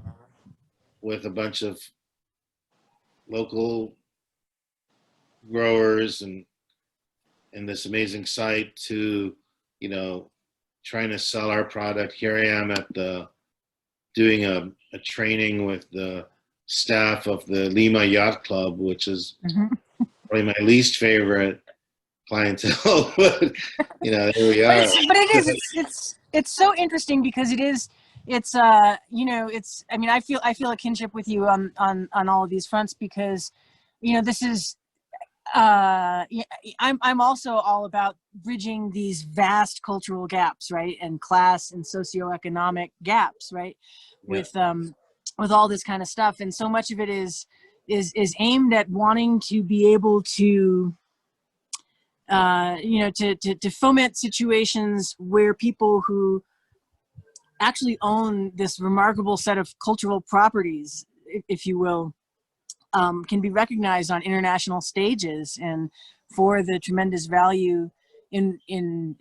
with a bunch of local growers and in this amazing site to, you know, trying to sell our product. Here I am at doing a training with the staff of the Lima Yacht Club, which is probably my least favorite clientele. But you know, here we are. But it's so interesting because it's you know, it's, I mean, I feel a kinship with you on all of these fronts because, you know, this is I'm also all about bridging these vast cultural gaps, right, and class and socioeconomic gaps, right, with all this kind of stuff, and so much of it is aimed at wanting to be able to you know, to foment situations where people who actually own this remarkable set of cultural properties, if you will, can be recognized on international stages and for the tremendous value in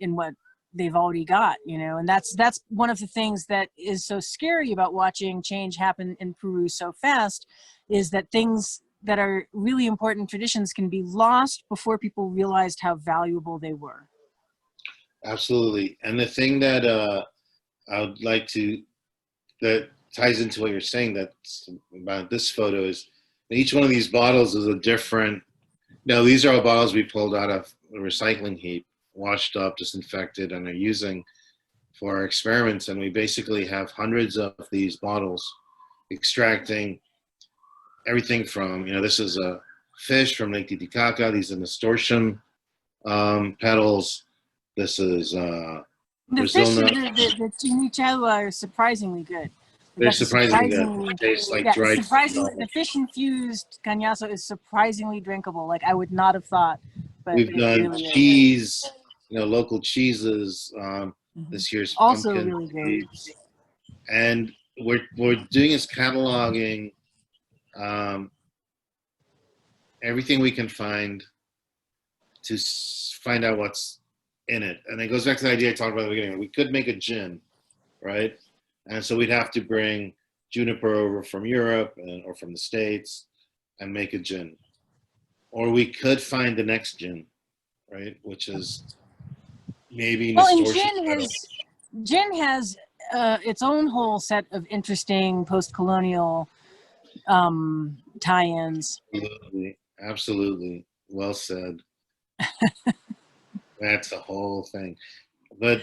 what they've already got, you know. And that's one of the things that is so scary about watching change happen in Peru so fast, is that things that are really important traditions can be lost before people realized how valuable they were. Absolutely. And the thing that I would like to, that ties into what you're saying, that's about this photo, is each one of these bottles is a different, now these are all bottles we pulled out of a recycling heap, washed up, disinfected, and are using for our experiments. And we basically have hundreds of these bottles, extracting everything from, you know, this is a fish from Lake Titicaca, these are nasturtium petals, this is Brazil nut. The chimichurri are surprisingly good. They're surprisingly good. They taste like dried. The fish infused cañazo is surprisingly drinkable. Like I would not have thought. But we've done really cheese, you know, local cheeses. This year's also pumpkin really good. And we're doing is cataloging everything we can find to find out what's in it. And it goes back to the idea I talked about at the beginning. We could make a gin, right? And so we'd have to bring juniper over from Europe or from the States and make a gin. Or we could find the next gin, right? Which is maybe nasturtium. Well, and gin has its own whole set of interesting post-colonial tie-ins. Absolutely. Well said. That's the whole thing. But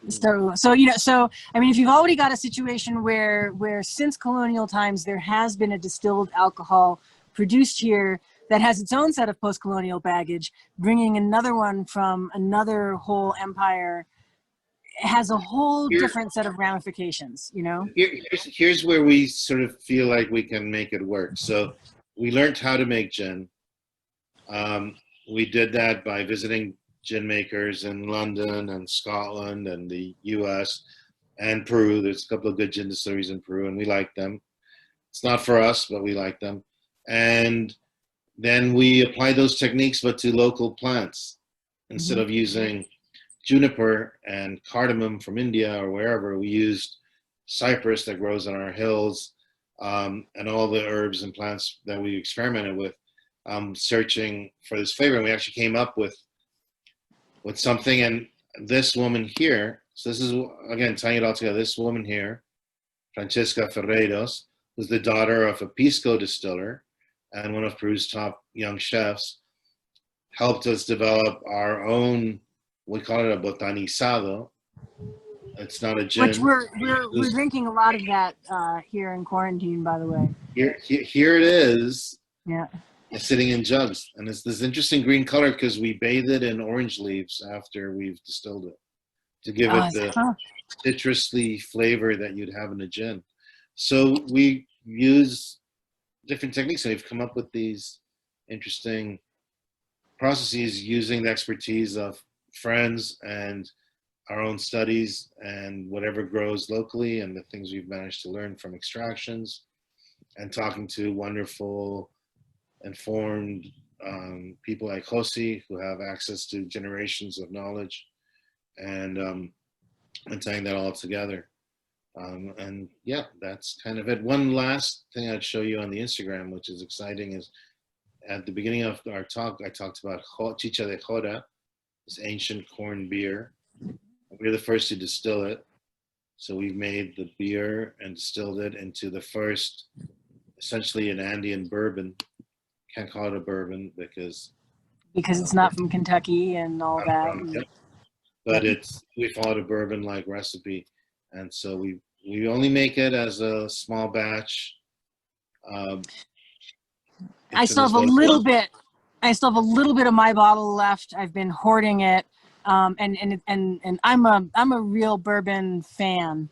so you know, so I mean, if you've already got a situation where since colonial times there has been a distilled alcohol produced here that has its own set of post-colonial baggage, bringing another one from another whole empire has a whole different set of ramifications, you know? Here's where we sort of feel like we can make it work. So we learned how to make gin. We did that by visiting gin makers in London and Scotland and the US and Peru. There's a couple of good gin distilleries in Peru and we like them. It's not for us, but we like them. And then we apply those techniques, but to local plants. Instead of using juniper and cardamom from India or wherever, we used cypress that grows on our hills, and all the herbs and plants that we experimented with searching for this flavor, and we actually came up with something. And this woman here, so this is, again, tying it all together, this woman here, Francesca Ferreiros, was the daughter of a Pisco distiller and one of Peru's top young chefs, helped us develop our own, we call it a botanizado. It's not a gin. Which we're drinking a lot of that here in quarantine, by the way. Here it is. Yeah. It's sitting in jugs, and it's this interesting green color because we bathe it in orange leaves after we've distilled it to give it the citrusy flavor that you'd have in a gin. So we use different techniques, and we've come up with these interesting processes using the expertise of friends and our own studies and whatever grows locally and the things we've managed to learn from extractions and talking to wonderful, informed people like Josi who have access to generations of knowledge and tying that all together. And yeah, that's kind of it. One last thing I'd show you on the Instagram, which is exciting, is at the beginning of our talk, I talked about chicha de jora, this ancient corn beer. We're the first to distill it. So we've made the beer and distilled it into the first, essentially an Andean bourbon. Can't call it a bourbon because it's not from Kentucky and all that. But we followed a bourbon-like recipe. And so we only make it as a small batch. I still have a little bit of my bottle left. I've been hoarding it. And I'm a real bourbon fan.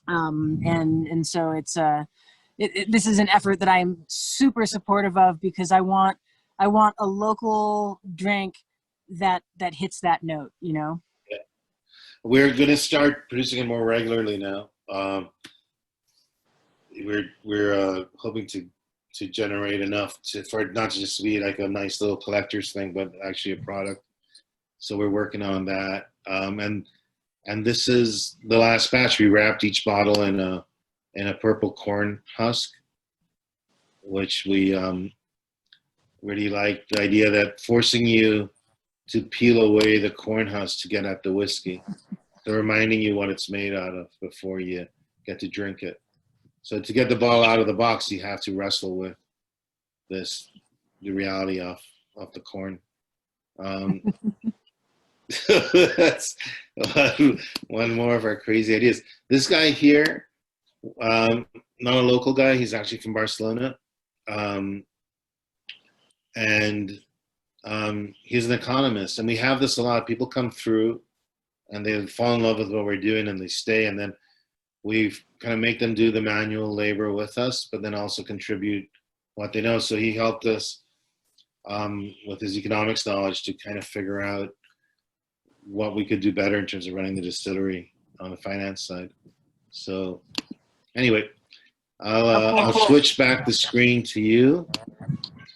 And so it's this is an effort that I'm super supportive of because I want a local drink that hits that note, you know? Yeah. We're going to start producing it more regularly now. We're hoping to generate enough for it not to just be like a nice little collector's thing, but actually a product. So we're working on that. And this is the last batch. We wrapped each bottle in a purple corn husk, which we really like the idea that forcing you to peel away the corn husk to get at the whiskey. So reminding you what it's made out of before you get to drink it. So to get the bottle out of the box, you have to wrestle with the reality of the corn. That's one more of our crazy ideas. This guy here, not a local guy, he's actually from Barcelona. And he's an economist. And we have this a lot. People come through and they fall in love with what we're doing and they stay. And then we kind of make them do the manual labor with us, but then also contribute what they know. So he helped us with his economics knowledge to kind of figure out what we could do better in terms of running the distillery on the finance side. So anyway, I'll switch back the screen to you. I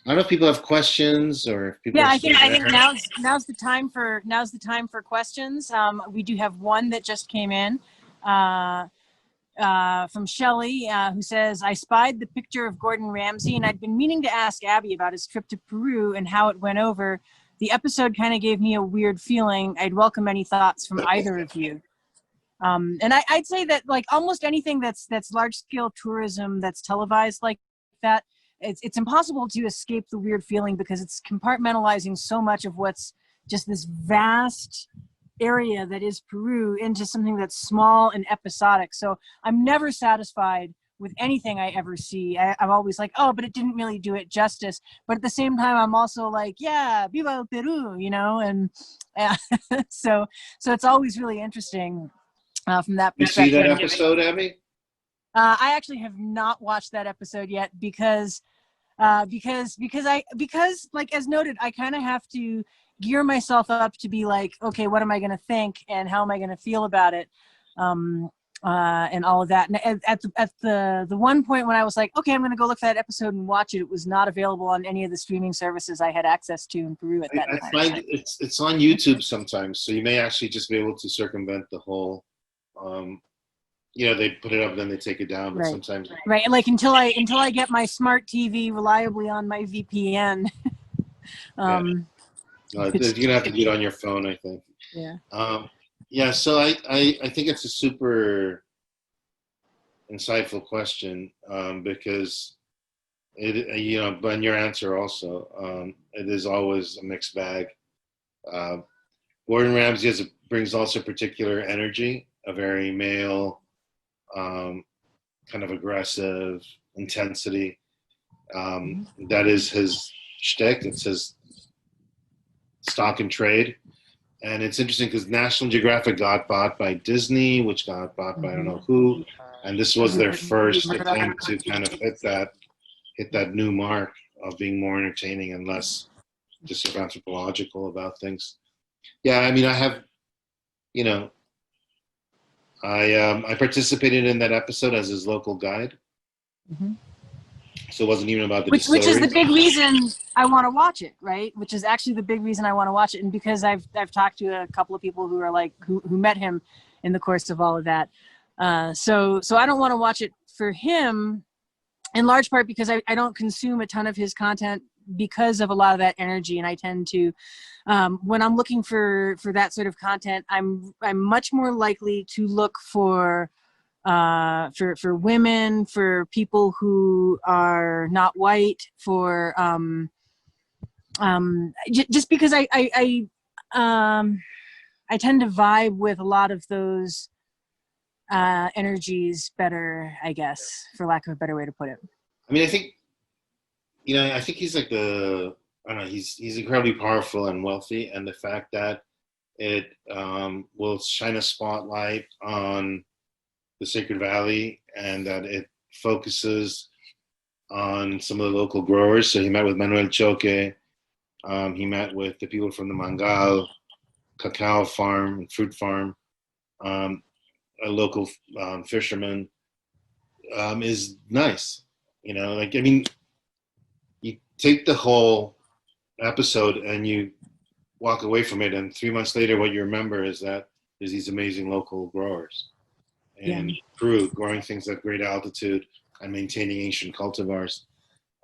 don't know if people have questions or if people. Yeah, I think now's the time for questions. We do have one that just came in from Shelley, who says, "I spied the picture of Gordon Ramsay, and I'd been meaning to ask Abby about his trip to Peru and how it went over. The episode kind of gave me a weird feeling. I'd welcome any thoughts from either of you." And I'd say that like almost anything that's large scale tourism that's televised like that, it's impossible to escape the weird feeling because it's compartmentalizing so much of what's just this vast area that is Peru into something that's small and episodic. So I'm never satisfied with anything I ever see. I'm always like, oh, but it didn't really do it justice. But at the same time, I'm also like, yeah, viva el Peru, you know? And so it's always really interesting from that perspective. You see that episode, Abby? I actually have not watched that episode yet because like as noted, I kind of have to gear myself up to be like, okay, what am I going to think and how am I going to feel about it? And all of that. And at the one point when I was like, okay, I'm going to go look for that episode and watch it, it was not available on any of the streaming services I had access to in Peru at that time. I find it's on YouTube sometimes, so you may actually just be able to circumvent the whole. They put it up, then they take it down. But right. Sometimes right, and like until I get my smart TV reliably on my VPN, Yeah. No, you're gonna have to do it on your phone, I think. Yeah. Yeah. So I think it's a super insightful question, because but in your answer also, it is always a mixed bag. Uh, Gordon Ramsay brings also particular energy, a very male, kind of aggressive intensity. That is his shtick. It's his stock and trade. And it's interesting because National Geographic got bought by Disney, which got bought by I don't know who, and this was their first attempt to kind of hit that new mark of being more entertaining and less just sort of anthropological about things. Yeah, I mean, I have, you know, I participated in that episode as his local guide. Mm-hmm. So it wasn't even about the which is the distillery. big reason I want to watch it, right? Which is actually the big reason I want to watch it, and because I've talked to a couple of people who are like who met him in the course of all of that. So I don't want to watch it for him, in large part because I don't consume a ton of his content because of a lot of that energy, and I tend to, when I'm looking for that sort of content, I'm much more likely to look for women, for people who are not white, for just because I tend to vibe with a lot of those energies better, I guess, for lack of a better way to put it. I mean, I think, I think he's like I don't know, he's incredibly powerful and wealthy, and the fact that it will shine a spotlight on the Sacred Valley, and that it focuses on some of the local growers. So he met with Manuel Choque. He met with the people from the Mangal cacao farm, fruit farm, a local fisherman. Is nice. I mean, you take the whole episode and you walk away from it, and 3 months later, what you remember is that there's these amazing local growers in Peru growing things at great altitude and maintaining ancient cultivars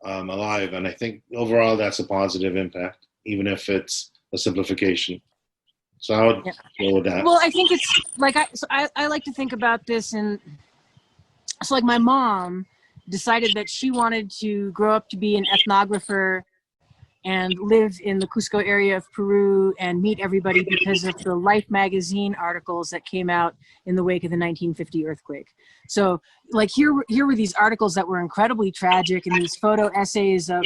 alive. And I think overall that's a positive impact, even if it's a simplification. So I would go with that. Well, I think it's like I like to think about this, and so like my mom decided that she wanted to grow up to be an ethnographer and live in the Cusco area of Peru and meet everybody because of the Life magazine articles that came out in the wake of the 1950 earthquake. So like here were these articles that were incredibly tragic, and these photo essays of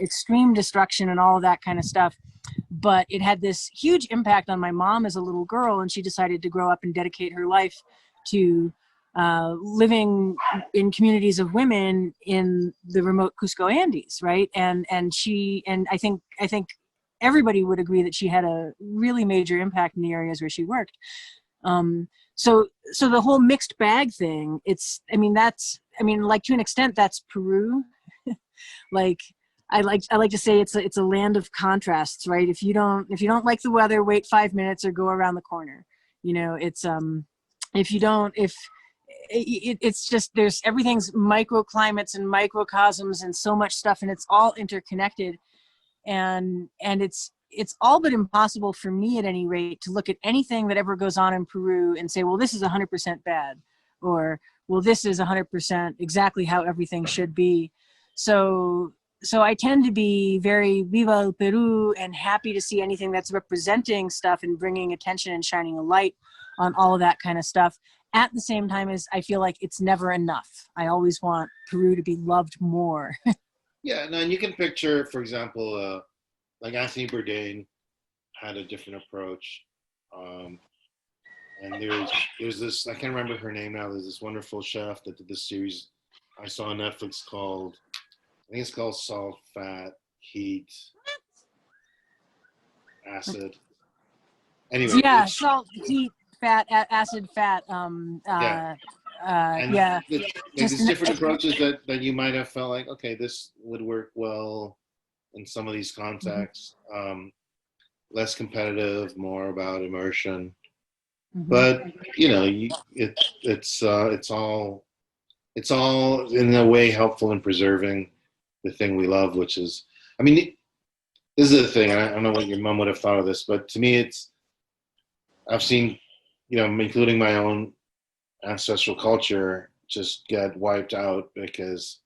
extreme destruction and all of that kind of stuff. But it had this huge impact on my mom as a little girl, and she decided to grow up and dedicate her life to living in communities of women in the remote Cusco Andes, right? And I think everybody would agree that she had a really major impact in the areas where she worked. So the whole mixed bag thing, like to an extent that's Peru. Like I like to say it's a land of contrasts, right? If you don't like the weather, wait 5 minutes or go around the corner. It's just there's everything's microclimates and microcosms and so much stuff, and it's all interconnected, and it's all but impossible for me at any rate to look at anything that ever goes on in Peru and say, well, this is 100% bad, or well, this is 100% exactly how everything should be. So I tend to be very viva el Peru and happy to see anything that's representing stuff and bringing attention and shining a light on all of that kind of stuff. At the same time as I feel like it's never enough. I always want Peru to be loved more. Yeah, no, and you can picture, for example, like Anthony Bourdain had a different approach. And there's this, I can't remember her name now, there's this wonderful chef that did this series I saw on Netflix called, I think it's called Salt, Fat, Heat, Acid. Anyway. Yeah, salt, heat, fat, acid, fat. There's different approaches that you might have felt like, okay, this would work well in some of these contexts. Less competitive, more about immersion. But it's all in a way helpful in preserving the thing we love, which is, I mean, this is the thing, and I don't know what your mom would have thought of this, but to me, I've seen, including my own ancestral culture, just get wiped out because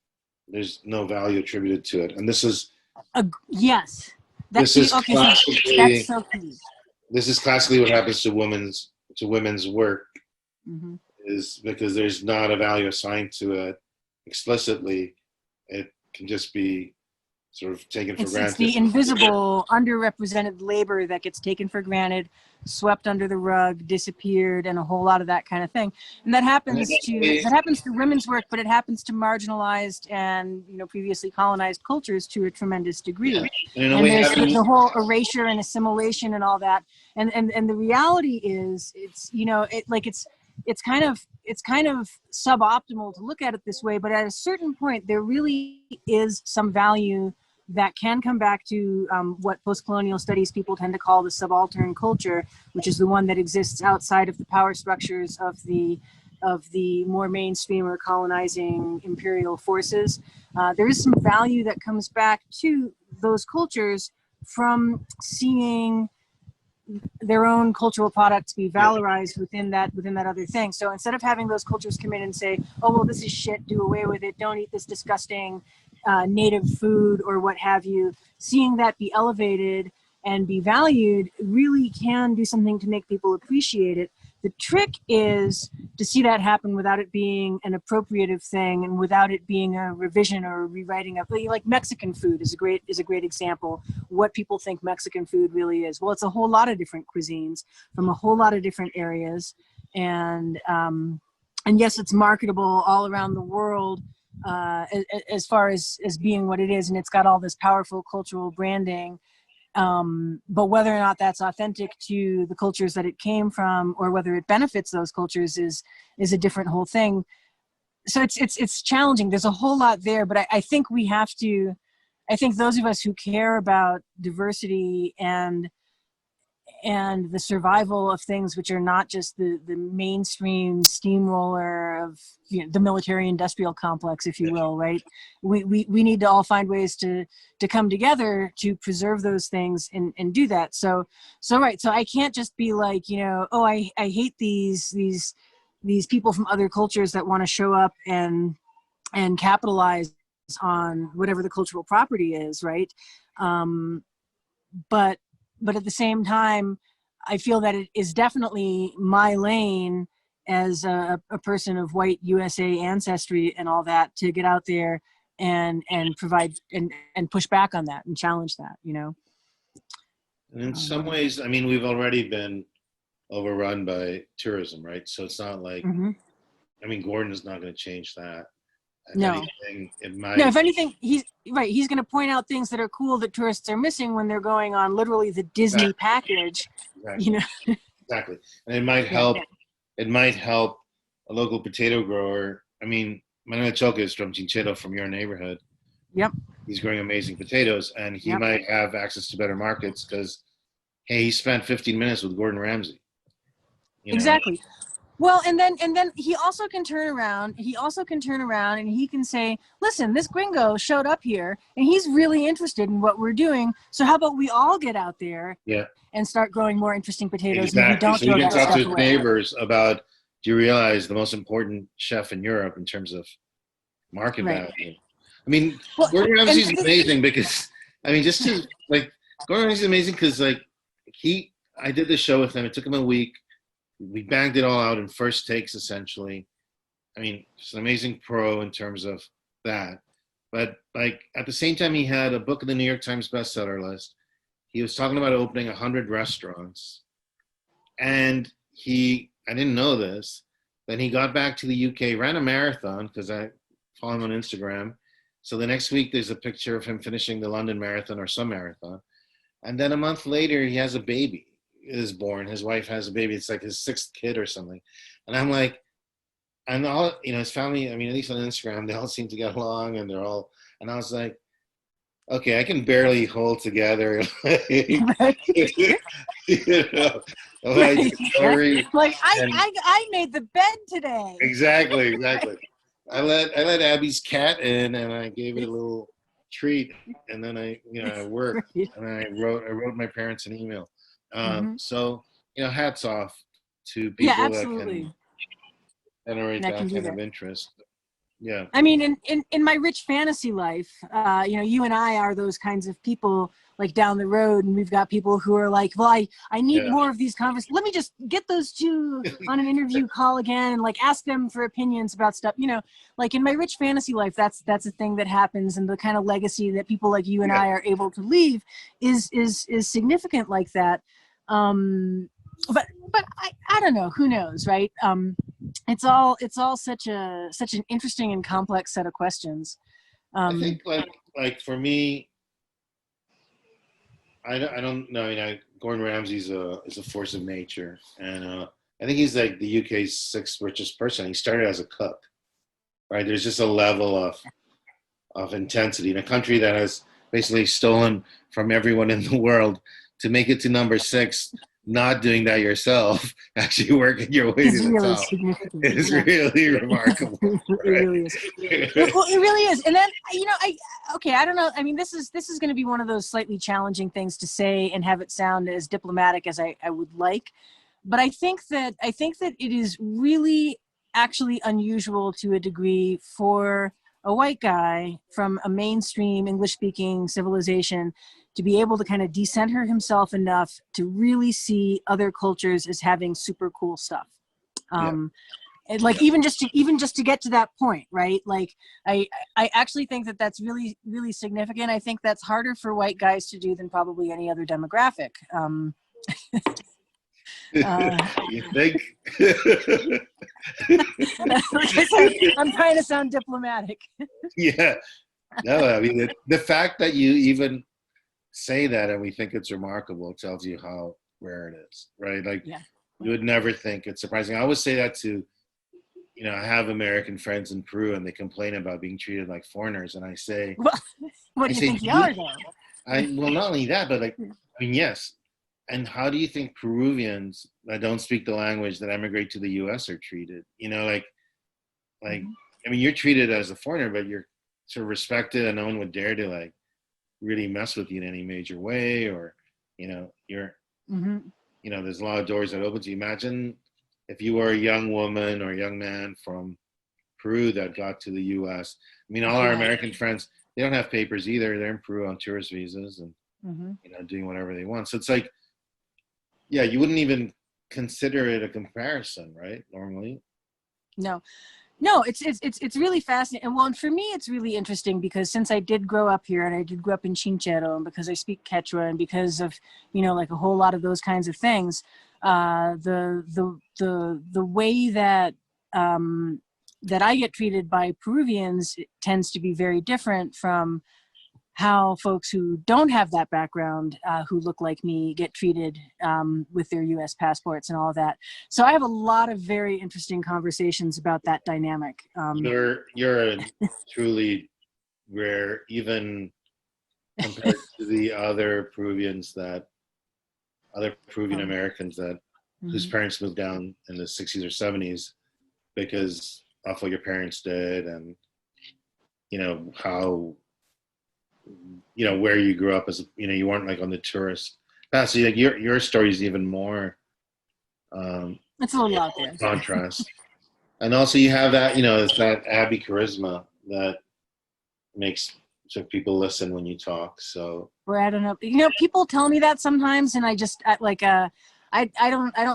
there's no value attributed to it. And this is yes. This is okay, classically, that's so key. This is classically what happens to women's work, mm-hmm. is because there's not a value assigned to it explicitly. It can just be sort of taken for granted. It's the invisible, underrepresented labor that gets taken for granted, swept under the rug, disappeared, and a whole lot of that kind of thing. And that happens to women's work, but it happens to marginalized and previously colonized cultures to a tremendous degree. Yeah. And there's the whole erasure and assimilation and all that. And the reality is, it's kind of suboptimal to look at it this way, but at a certain point, there really is some value that can come back to what post-colonial studies people tend to call the subaltern culture, which is the one that exists outside of the power structures of the more mainstream or colonizing imperial forces. There is some value that comes back to those cultures from seeing their own cultural products be valorized within that other thing. So instead of having those cultures come in and say, oh, well, this is shit, do away with it, don't eat this disgusting native food or what have you, seeing that be elevated and be valued really can do something to make people appreciate it. The trick is to see that happen without it being an appropriative thing and without it being a revision or a rewriting of, like Mexican food is a great example. What people think Mexican food really is. Well, it's a whole lot of different cuisines from a whole lot of different areas. And yes, it's marketable all around the world as far as being what it is. And it's got all this powerful cultural branding. But whether or not that's authentic to the cultures that it came from, or whether it benefits those cultures is a different whole thing. So it's challenging. There's a whole lot there, but I think I think those of us who care about diversity and the survival of things which are not just the mainstream steamroller of the military industrial complex, if you will, right? We need to all find ways to come together to preserve those things and do that. So I can't just be like, oh, I hate these people from other cultures that want to show up and capitalize on whatever the cultural property is, right? But at the same time, I feel that it is definitely my lane as a person of white USA ancestry and all that to get out there and provide and push back on that and challenge that, And in some ways, I mean, we've already been overrun by tourism, right? So it's not like, I mean, Gordon is not going to change that. If anything, he's going to point out things that are cool that tourists are missing when they're going on literally the Disney package. Exactly. And it might help. It might help a local potato grower. I mean, Manuel Choca is from Chinchero, from your neighborhood. Yep. He's growing amazing potatoes, and he might have access to better markets because, hey, he spent 15 minutes with Gordon Ramsay. Exactly. Well, and then he also can turn around and he can say, listen, this gringo showed up here and he's really interested in what we're doing. So how about we all get out there and start growing more interesting potatoes? Exactly. And don't so you can talk to his away. neighbors about, do you realize the most important chef in Europe in terms of market value? I mean, Gordon Ramsay's amazing because, I mean, Gordon Ramsay's amazing because I did this show with him. It took him a week. We banged it all out in first takes, essentially. I mean, he's an amazing pro in terms of that. But at the same time, he had a book in the New York Times bestseller list. He was talking about opening 100 restaurants. And I didn't know this. Then he got back to the UK, ran a marathon, because I follow him on Instagram. So the next week, there's a picture of him finishing the London Marathon or some marathon. And then a month later, he has a baby. Is born. His wife has a baby. It's like his 6th kid or something. And I'm like, and all, his family, I mean, at least on Instagram, they all seem to get along and and I was like, okay, I can barely hold together. I made the bed today. Exactly. I let Abby's cat in and I gave it a little treat, and then I worked, Right. and I wrote my parents an email. Mm-hmm. So hats off to Yeah, people that can absolutely. generate That can that do kind that. of interest. Yeah. I mean, in my rich fantasy life, you and I are those kinds of people like down the road, and we've got people who are like, well, I need Yeah. more of these conversations. Let me just get those two on an interview call again and like ask them for opinions about stuff. Like in my rich fantasy life, that's a thing that happens, and the kind of legacy that people like you and Yeah. I are able to leave is significant like that. But I don't know. Who knows, right? It's all such an interesting and complex set of questions. I think like for me, I don't know. Gordon Ramsay's is a force of nature, and I think he's like the UK's sixth richest person. He started as a cook, right? There's just a level of intensity in a country that has basically stolen from everyone in the world to make it to number 6. Not doing that yourself, actually working your way It's to the really top, significant. is really remarkable. It really is. Well, it really is. And then I don't know. I mean, this is going to be one of those slightly challenging things to say and have it sound as diplomatic as I would like. But I think that it is really actually unusual to a degree for a white guy from a mainstream English-speaking civilization to be able to kind of decenter himself enough to really see other cultures as having super cool stuff. And like even just to get to that point, right? Like I actually think that that's really, really significant. I think that's harder for white guys to do than probably any other demographic. You think? Like I said, I'm trying to sound diplomatic. Yeah. No, I mean the fact that you even say that and we think it's remarkable tells you how rare it is, right? Like you would never think it's surprising. I always say that to, I have American friends in Peru and they complain about being treated like foreigners, and I say, well, what do you think you are, though? Well, not only that, but like, I mean, yes. And how do you think Peruvians that don't speak the language that emigrate to the U.S. are treated? I mean, you're treated as a foreigner, but you're sort of respected, and no one would dare to like really mess with you in any major way, or you're there's a lot of doors that open to you. Imagine if you were a young woman or a young man from Peru that got to the US. I mean, all our American friends, they don't have papers either. They're in Peru on tourist visas and doing whatever they want. So it's like, you wouldn't even consider it a comparison, right? Normally. No, it's really fascinating. And well, and for me, it's really interesting because since I did grow up here and I did grow up in Chinchero, and because I speak Quechua and because of, like a whole lot of those kinds of things, the way that, that I get treated by Peruvians tends to be very different from how folks who don't have that background, who look like me, get treated with their U.S. passports and all of that. So I have a lot of very interesting conversations about that dynamic. You're truly rare, even compared to the other Peruvian Americans whose parents moved down in the 60s or 70s because of what your parents did, and how. Where you grew up as you weren't like on the tourist path. So like your story is even more it's a little out there contrast. And also you have that, it's that Abbey charisma that makes people listen when you talk. So I don't know. People tell me that sometimes, and I don't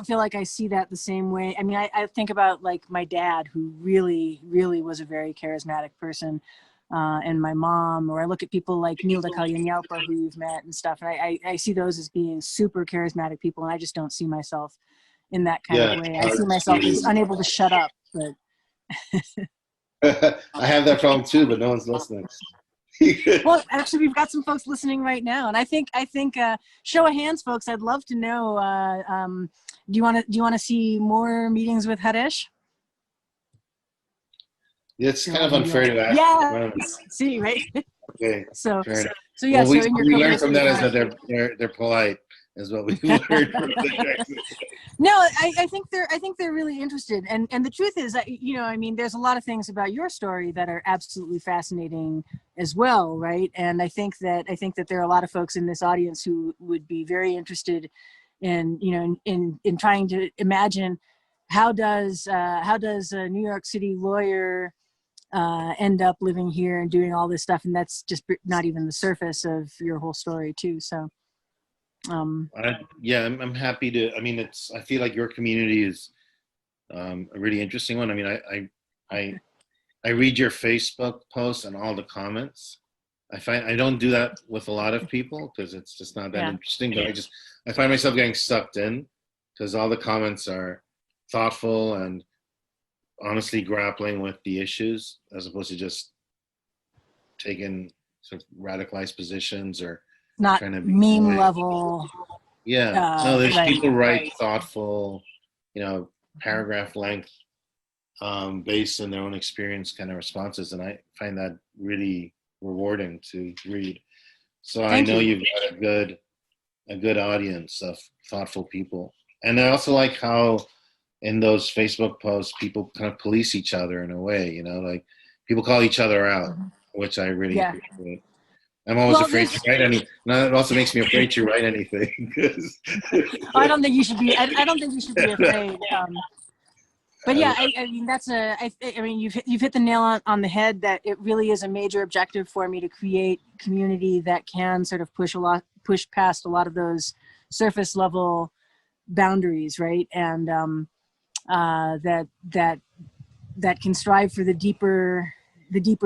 feel like I see that the same way. I mean, I think about like my dad, who really, really was a very charismatic person. And my mom, or I look at people like Nilda Kalyanyalpa, who you've met and stuff, and I see those as being super charismatic people, and I just don't see myself in that kind of way. I see myself as unable to shut up. But I have that problem too, but no one's listening. Well, actually, we've got some folks listening right now, and I think show of hands, folks. I'd love to know. Do you want to see more meetings with Haresh? It's kind of unfair to ask. Yeah. See, right? Okay. So yeah. Well, so we learn from that is that they're polite. is what we learned from there. No, I think they're really interested, and the truth is that, you know, I mean, there's a lot of things about your story that are absolutely fascinating as well, right? And I think that there are a lot of folks in this audience who would be very interested in, you know, in trying to imagine how does a New York City lawyer end up living here and doing all this stuff, and that's just not even the surface of your whole story too. So. Yeah, I'm happy to. I mean, I feel like your community is a really interesting one. I mean, I read your Facebook posts and all the comments. I don't do that with a lot of people because it's just not that interesting. But I find myself getting sucked in because all the comments are thoughtful and honestly grappling with the issues as opposed to just taking sort of radicalized positions or not trying to be meme level. Yeah, no, there's people write thoughtful, you know, paragraph length, based on their own experience kind of responses, and I find that really rewarding to read. So I know you've got a good audience of thoughtful people, and I also like how in those Facebook posts people kind of police each other in a way, you know, like people call each other out, which I really appreciate. I'm always afraid to write any. No, it also makes me afraid to write anything. I don't think you should be. I don't think you should be afraid. But yeah, I mean that's I mean you've hit the nail on the head that it really is a major objective for me to create community that can sort of push past a lot of those surface level boundaries, right? And that can strive for the deeper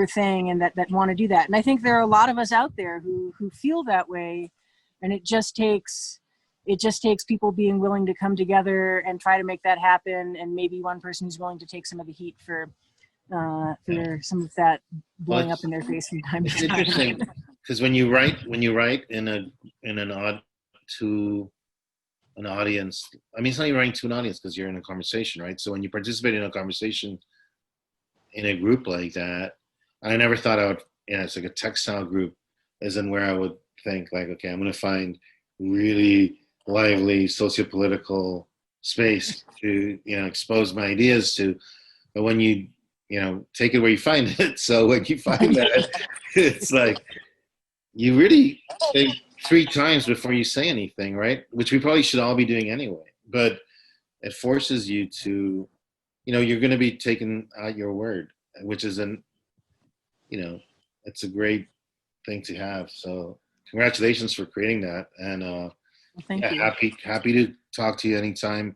thing, and that want to do that. And I think there are a lot of us out there who feel that way, and it just takes people being willing to come together and try to make that happen, and maybe one person who's willing to take some of the heat for some of that blowing up in their face from time to time. It's interesting because when you write in an audience, I mean, it's not even writing to an audience because you're in a conversation, right? So when you participate in a conversation in a group like that, I never thought I would, you know, it's like a textile group isn't where I would think like, okay, I'm going to find really lively socio-political space to, you know, expose my ideas to. But when you know, take it where you find it. So when you find that, it's like you really think 3 times before you say anything, right? Which we probably should all be doing anyway. But it forces you to, you know, you're going to be taken at your word, which is you know, it's a great thing to have. So congratulations for creating that. And thank you. Happy to talk to you anytime,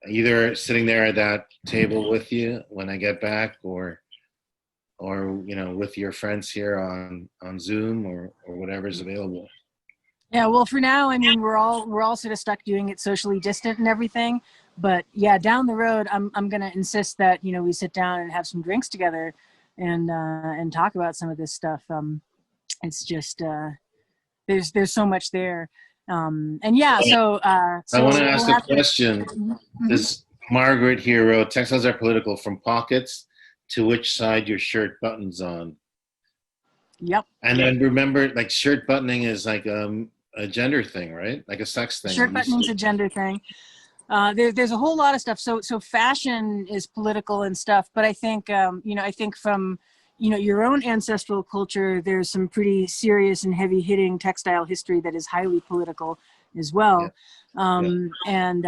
either sitting there at that table with you when I get back or, you know, with your friends here on Zoom or whatever's available. Yeah, well, for now, I mean, we're all sort of stuck doing it socially distant and everything. But yeah, down the road, I'm going to insist that, you know, we sit down and have some drinks together and talk about some of this stuff. It's just there's so much there, and yeah. So I want to ask a question. This Margaret here wrote, "Textiles are political from pockets to which side your shirt buttons on." Yep. And then remember, like shirt buttoning is like a gender thing, right? Like a sex thing. Shirt buttoning is a gender thing. There's a whole lot of stuff. So fashion is political and stuff, but I think, you know, I think from, you know, your own ancestral culture, there's some pretty serious and heavy hitting textile history that is highly political as well. Yeah. And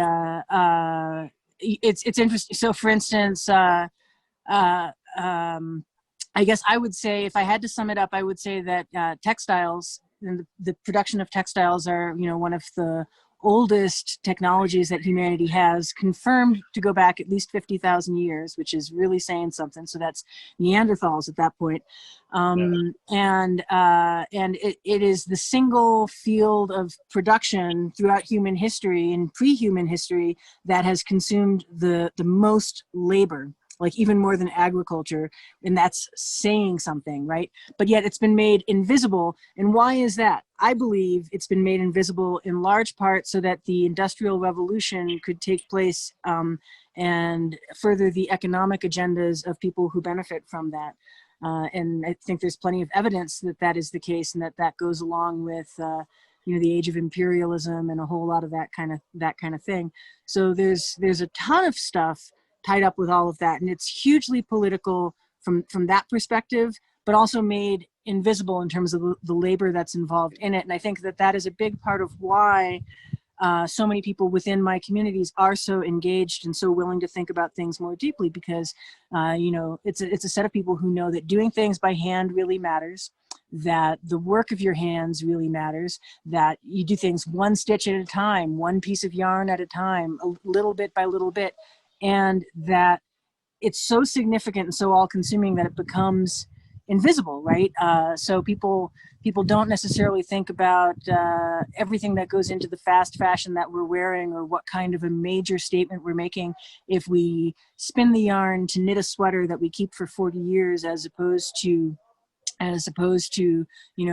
it's interesting. So for instance, I guess I would say, if I had to sum it up, I would say that textiles and the production of textiles are, you know, one of the oldest technologies that humanity has, confirmed to go back at least 50,000 years, which is really saying something. So that's Neanderthals at that point. And it is the single field of production throughout human history and pre-human history that has consumed the most labor, like even more than agriculture, and that's saying something, right? But yet it's been made invisible. And why is that? I believe it's been made invisible in large part so that the Industrial Revolution could take place and further the economic agendas of people who benefit from that. And I think there's plenty of evidence that that is the case, and that goes along with the age of imperialism and a whole lot of that kind of thing. So there's a ton of stuff tied up with all of that, and it's hugely political from that perspective, but also made invisible in terms of the labor that's involved in it. And I think that is a big part of why so many people within my communities are so engaged and so willing to think about things more deeply, because it's a set of people who know that doing things by hand really matters, that the work of your hands really matters, that you do things one stitch at a time, one piece of yarn at a time, a little bit by little bit, and that it's so significant and so all-consuming that it becomes invisible, right? So people don't necessarily think about everything that goes into the fast fashion that we're wearing, or what kind of a major statement we're making if we spin the yarn to knit a sweater that we keep for 40 years, as opposed to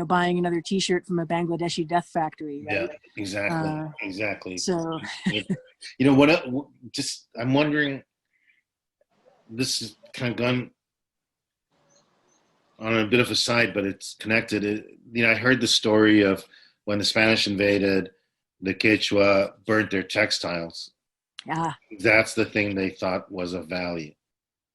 buying another T-shirt from a Bangladeshi death factory, right? Yeah, exactly. So I'm wondering, this is kind of gone on a bit of a side, but it's connected. I heard the story of when the Spanish invaded, the Quechua burnt their textiles. Yeah. That's the thing they thought was of value.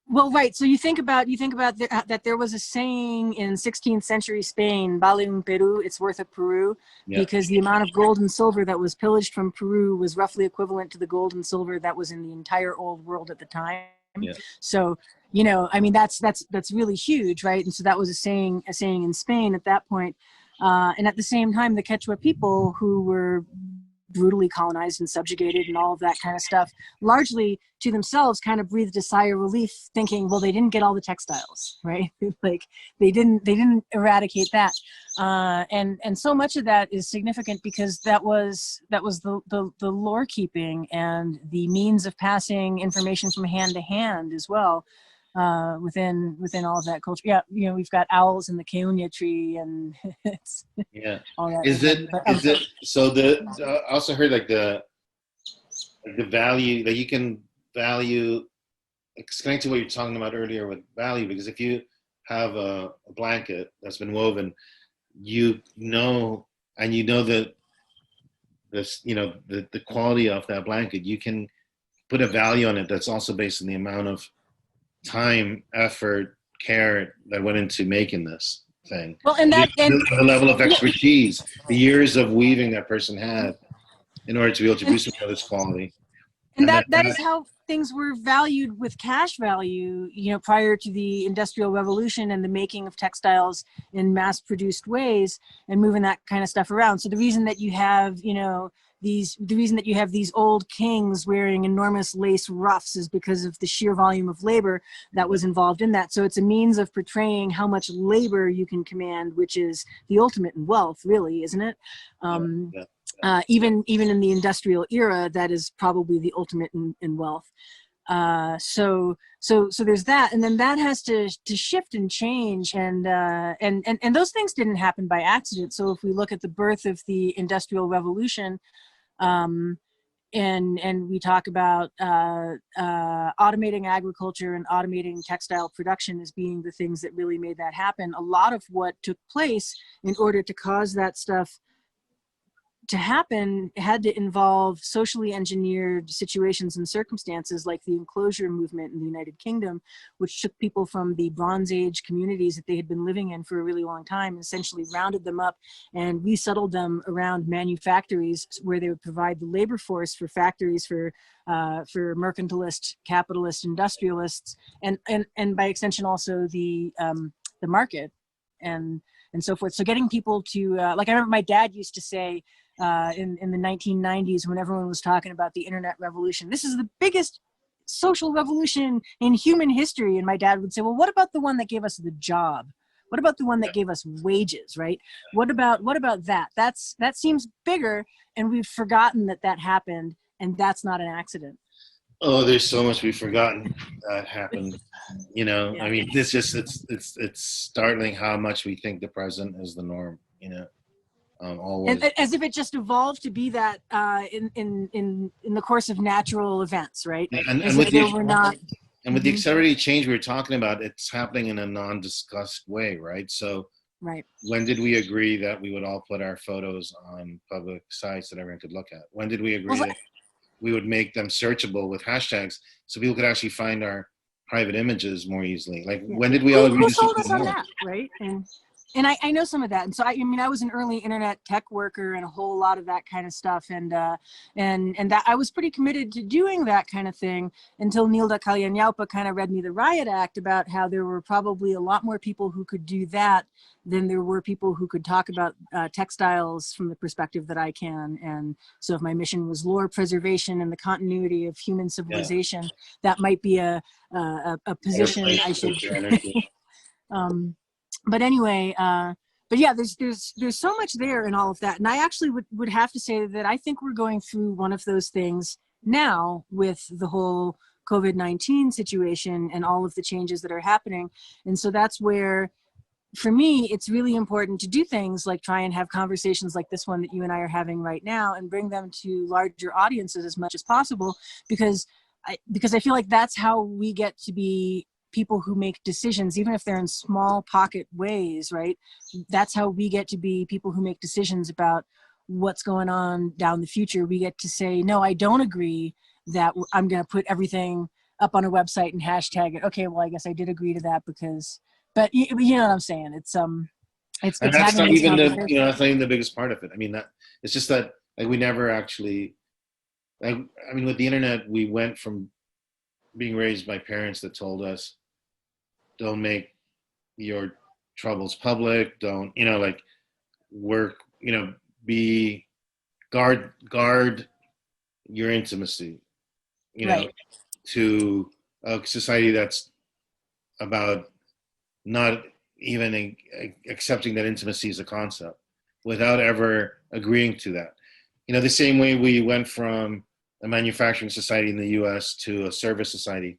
Well, right. So you think about that there was a saying in 16th century Spain, "Vale un Peru," it's worth a Peru, because the amount of gold and silver that was pillaged from Peru was roughly equivalent to the gold and silver that was in the entire old world at the time. Yeah. So, that's really huge, right? And so that was a saying in Spain at that point. And at the same time, the Quechua people, who were brutally colonized and subjugated and all of that kind of stuff, largely to themselves kind of breathed a sigh of relief, thinking, well, they didn't get all the textiles, right? Like they didn't eradicate that. And so much of that is significant because that was the lore keeping and the means of passing information from hand to hand as well. Within all of that culture. Yeah, we've got owls in the Keunia tree, and it's all that. Is it so I also heard like the value that you can value, it's connected to what you're talking about earlier with value, because if you have a blanket that's been woven, that the quality of that blanket, you can put a value on it that's also based on the amount of time, effort, care that went into making this thing. Well, and the level of expertise, the years of weaving that person had in order to be able to produce something of this quality. And that is how things were valued with cash value, prior to the Industrial Revolution and the making of textiles in mass-produced ways and moving that kind of stuff around. So the reason that you have, these old kings wearing enormous lace ruffs is because of the sheer volume of labor that was involved in that. So it's a means of portraying how much labor you can command, which is the ultimate in wealth, really, isn't it? Even in the industrial era, that is probably the ultimate in wealth. So there's that, and then that has to shift and change, and those things didn't happen by accident. So if we look at the birth of the Industrial Revolution, and we talk about automating agriculture and automating textile production as being the things that really made that happen, a lot of what took place in order to cause that stuff to happen had to involve socially engineered situations and circumstances, like the enclosure movement in the United Kingdom, which took people from the Bronze Age communities that they had been living in for a really long time and essentially rounded them up and resettled them around manufactories where they would provide the labor force for factories for mercantilist, capitalist, industrialists, and by extension also the market and so forth. So getting people to, like I remember my dad used to say, in the 1990s, when everyone was talking about the internet revolution, this is the biggest social revolution in human history. And my dad would say, well, what about the one that gave us the job? What about the one that gave us wages, right? What about that? That seems bigger, and we've forgotten that happened, and that's not an accident. Oh, there's so much we've forgotten that happened. I mean, it's startling how much we think the present is the norm. Always. And as if it just evolved to be that in the course of natural events, right? And with the accelerated change we were talking about, it's happening in a non-discussed way, right? So Right. When did we agree that we would all put our photos on public sites that everyone could look at? When did we agree that we would make them searchable with hashtags so people could actually find our private images more easily? Like, when did we all agree who to sold something us on more? that, right? And I know some of that. And so I mean, I was an early internet tech worker and a whole lot of that kind of stuff. And that I was pretty committed to doing that kind of thing until Nilda Kalyanyaupa kind of read me the Riot Act about how there were probably a lot more people who could do that than there were people who could talk about textiles from the perspective that I can. And so if my mission was lore preservation and the continuity of human civilization, that might be a position I should. But anyway, but yeah, there's so much there in all of that. And I actually would have to say that I think we're going through one of those things now with the whole COVID-19 situation and all of the changes that are happening. And so that's where, for me, it's really important to do things like try and have conversations like this one that you and I are having right now and bring them to larger audiences as much as possible, because I feel like that's how we get to be people who make decisions, even if they're in small pocket ways, right? That's how we get to be people who make decisions about what's going on down the future. We get to say, no, I don't agree that I'm going to put everything up on a website and hashtag it. Okay, well, I guess I did agree to that because, but you know what I'm saying? It's and that's not even that's not even the biggest part of it. I mean, that it's just that, like, we never actually, like, I mean, with the internet, we went from being raised by parents that told us, don't make your troubles public, don't, like, work, be guard your intimacy, right. to a society that's about not even accepting that intimacy is a concept without ever agreeing to that. The same way we went from a manufacturing society in the US to a service society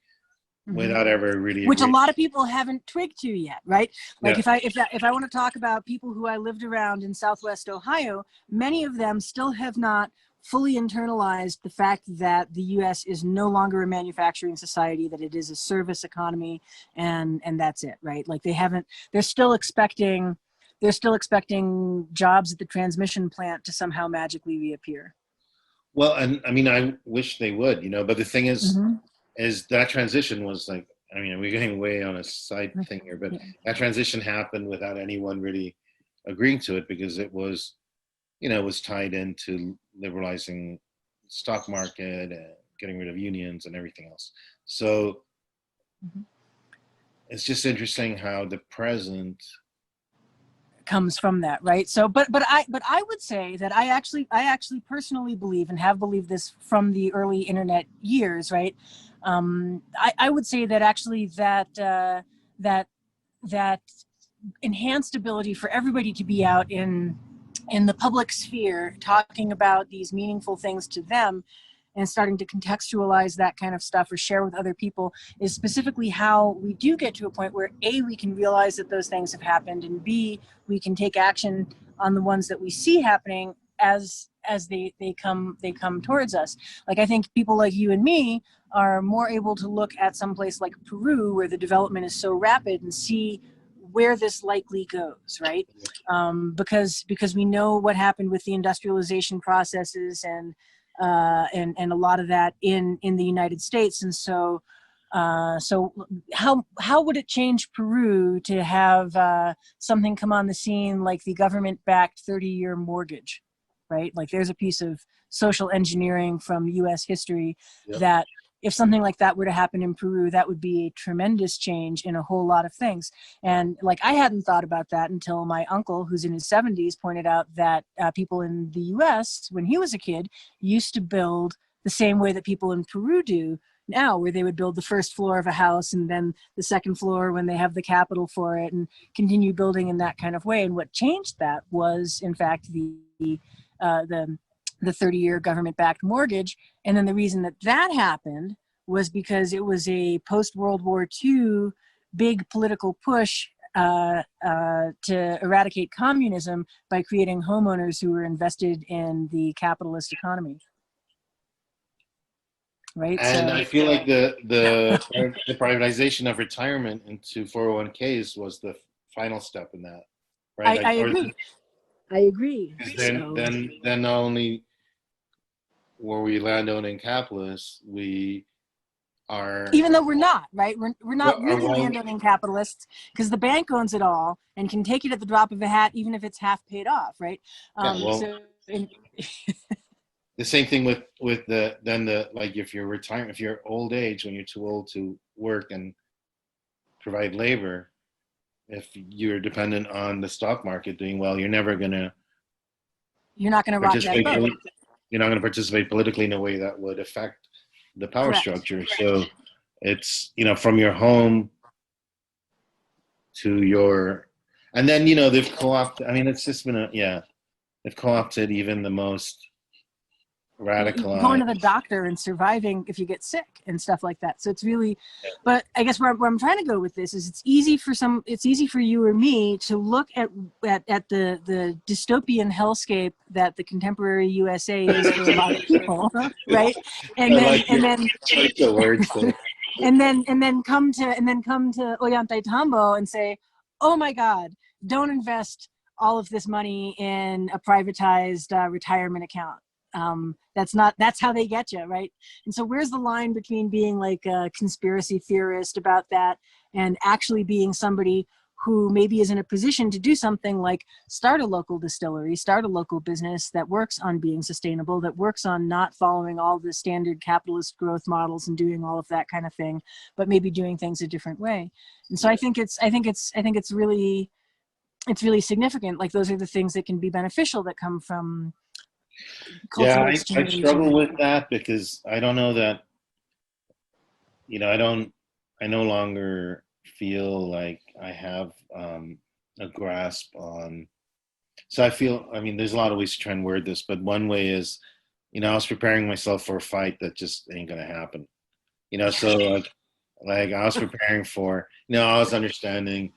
without ever really Which agreeing. A lot of people haven't twigged to yet, right? Like, if I want to talk about people who I lived around in Southwest Ohio, many of them still have not fully internalized the fact that the US is no longer a manufacturing society, that it is a service economy, and that's it, right? Like, they're still expecting jobs at the transmission plant to somehow magically reappear. Well, and I mean, I wish they would, but the thing is that transition was like, I mean, we're getting way on a side thing here, but that transition happened without anyone really agreeing to it, because it was, it was tied into liberalizing stock market and getting rid of unions and everything else. So it's just interesting how the present comes from that, right? So, but I would say that I actually personally believe, and have believed this from the early internet years, right? I would say that actually that enhanced ability for everybody to be out in the public sphere talking about these meaningful things to them and starting to contextualize that kind of stuff or share with other people is specifically how we do get to a point where A, we can realize that those things have happened, and B, we can take action on the ones that we see happening as they come towards us. Like, I think people like you and me are more able to look at some place like Peru, where the development is so rapid, and see where this likely goes, right? Because we know what happened with the industrialization processes and a lot of that in the United States. And so how would it change Peru to have something come on the scene like the government-backed 30-year mortgage, right? Like, there's a piece of social engineering from U.S. history that if something like that were to happen in Peru, that would be a tremendous change in a whole lot of things. And like, I hadn't thought about that until my uncle, who's in his 70s, pointed out that people in the US, when he was a kid, used to build the same way that people in Peru do now, where they would build the first floor of a house and then the second floor when they have the capital for it, and continue building in that kind of way. And what changed that was, in fact, the 30-year government-backed mortgage. And then the reason that happened was because it was a post-World War II big political push to eradicate communism by creating homeowners who were invested in the capitalist economy. Right. And so, I feel like the privatization of retirement into 401ks was the final step in that. right? I agree. I agree. Then not only were we landowning capitalists, we are, even though we're not, right? We're not really landowning capitalists, because the bank owns it all and can take it at the drop of a hat, even if it's half paid off, right? The same thing with like if you're old age, when you're too old to work and provide labor, if you're dependent on the stock market doing well, you're not going to rock that boat. You're not going to participate politically in a way that would affect the power structure. So it's, from your home to your, and then, they've co-opted, it's just been they've co-opted even the most radicalized. Going to the doctor and surviving if you get sick and stuff like that. So it's really, but I guess where I'm trying to go with this is it's easy for you or me to look at the dystopian hellscape that the contemporary USA is for a lot of people, right? And then come to Ollantaytambo and say, oh my God, don't invest all of this money in a privatized retirement account. That's how they get you, right? And so where's the line between being like a conspiracy theorist about that and actually being somebody who maybe is in a position to do something like start a local distillery, start a local business that works on being sustainable, that works on not following all the standard capitalist growth models and doing all of that kind of thing, but maybe doing things a different way. And so I think it's really significant. Like those are the things that can be beneficial that come from cultural exchange. I struggle with that because I don't know that, I no longer feel like I have a grasp on, so I feel, there's a lot of ways to try and word this, but one way is, I was preparing myself for a fight that just ain't going to happen, so like I was preparing for, I was understanding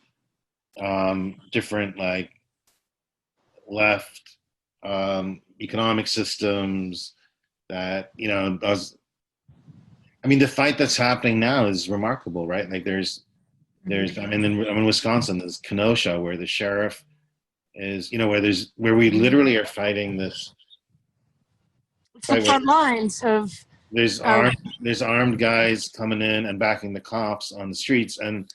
different like left economic systems that, the fight that's happening now is remarkable, right? Like there's in Wisconsin, there's Kenosha, where the sheriff is, where we literally are fighting this. It's the front lines of. There's armed guys coming in and backing the cops on the streets, and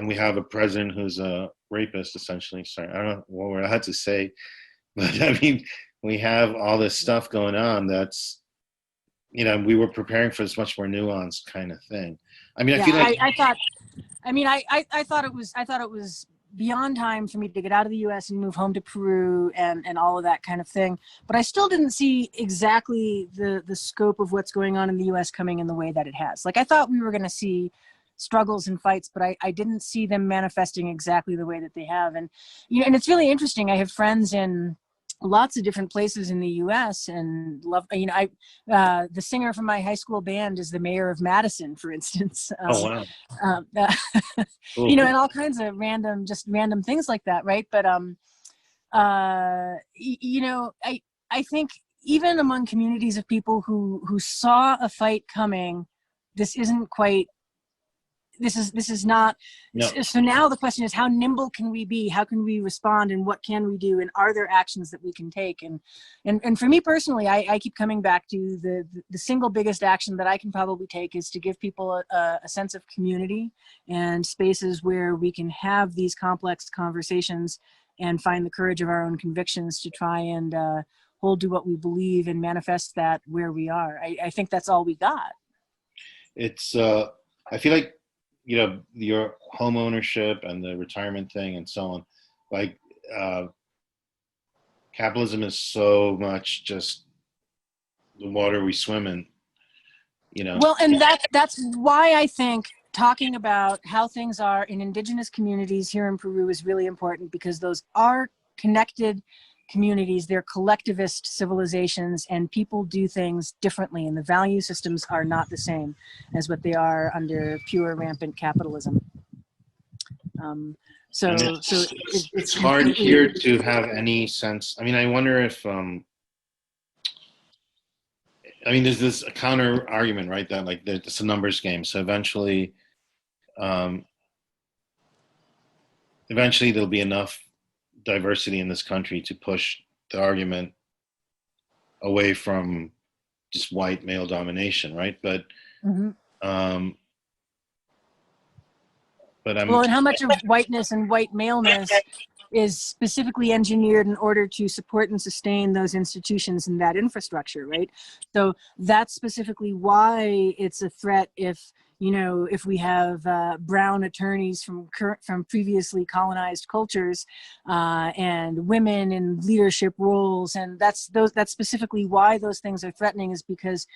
we have a president who's a rapist, essentially. Sorry, I don't know what we're allowed to say, but we have all this stuff going on that's, we were preparing for this much more nuanced kind of thing. I feel like I thought it was beyond time for me to get out of the U.S. and move home to Peru and all of that kind of thing. But I still didn't see exactly the scope of what's going on in the U.S. coming in the way that it has. Like I thought we were going to see struggles and fights, but I didn't see them manifesting exactly the way that they have. And and it's really interesting. I have friends in lots of different places in the U.S. and love, the singer from my high school band is the mayor of Madison, for instance. Oh, wow. Cool. And all kinds of random things like that. Right. But, I think even among communities of people who saw a fight coming, this is not. No. So now the question is, how nimble can we be? How can we respond? And what can we do? And are there actions that we can take? And for me personally, I keep coming back to the single biggest action that I can probably take is to give people a sense of community and spaces where we can have these complex conversations and find the courage of our own convictions to try and hold to what we believe and manifest that where we are. I think that's all we got. It's, I feel like, your home ownership and the retirement thing and so on, like capitalism is so much just the water we swim in, Well, and that's why I think talking about how things are in indigenous communities here in Peru is really important, because those are connected communities, they're collectivist civilizations, and people do things differently, and the value systems are not the same as what they are under pure rampant capitalism. It's hard here to have any sense. I wonder if there's this counter argument, right, that like it's a numbers game, so eventually there'll be enough diversity in this country to push the argument away from just white male domination, right? But I'm well, and how much of whiteness and white maleness is specifically engineered in order to support and sustain those institutions and that infrastructure, right? So that's specifically why it's a threat if, you know, if we have brown attorneys from previously colonized cultures and women in leadership roles, and that's specifically why those things are threatening, is because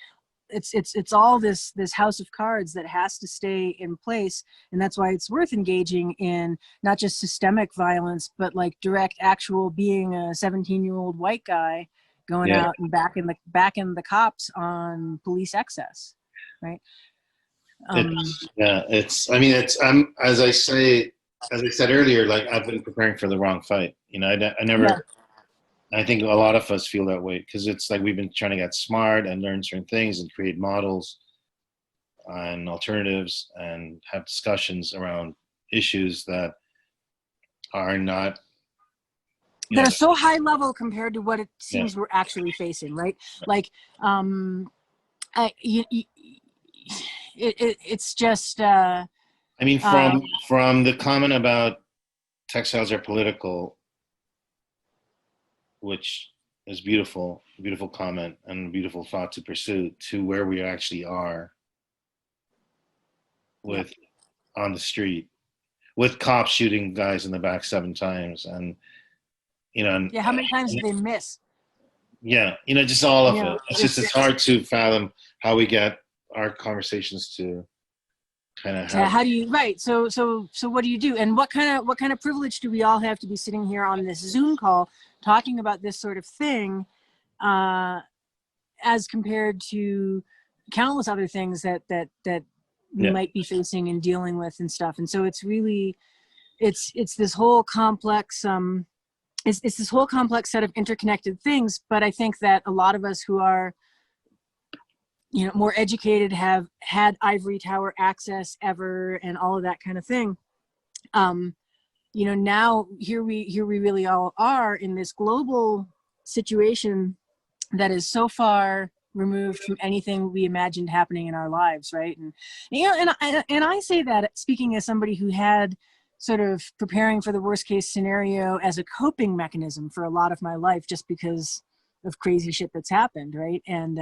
it's all this house of cards that has to stay in place. And that's why it's worth engaging in not just systemic violence, but like direct actual being a 17-year-old white guy going out and backing the cops on police excess, right? As I said earlier, like I've been preparing for the wrong fight. You know, I never, I think a lot of us feel that way because it's like we've been trying to get smart and learn certain things and create models and alternatives and have discussions around issues that are not that are so high level compared to what it seems we're actually facing, right? Like, it's just. I mean, from the comment about textiles are political, which is beautiful comment and a beautiful thought to pursue, to where we actually are with on the street with cops shooting guys in the back 7 times, and you know, how many times did they miss? Yeah, you know, just all of it. It's hard to fathom how we get our conversations to kind of how do you so what do you do, and what kind of privilege do we all have to be sitting here on this Zoom call talking about this sort of thing as compared to countless other things that we might be facing and dealing with and stuff. And so it's really it's this whole complex it's this whole complex set of interconnected things. But I think that a lot of us who are, you know, more educated, have had ivory tower access ever and all of that kind of thing. You know, now here we really all are in this global situation that is so far removed from anything we imagined happening in our lives, right? And you know, and I say that speaking as somebody who had sort of preparing for the worst case scenario as a coping mechanism for a lot of my life, just because of crazy shit that's happened, right? And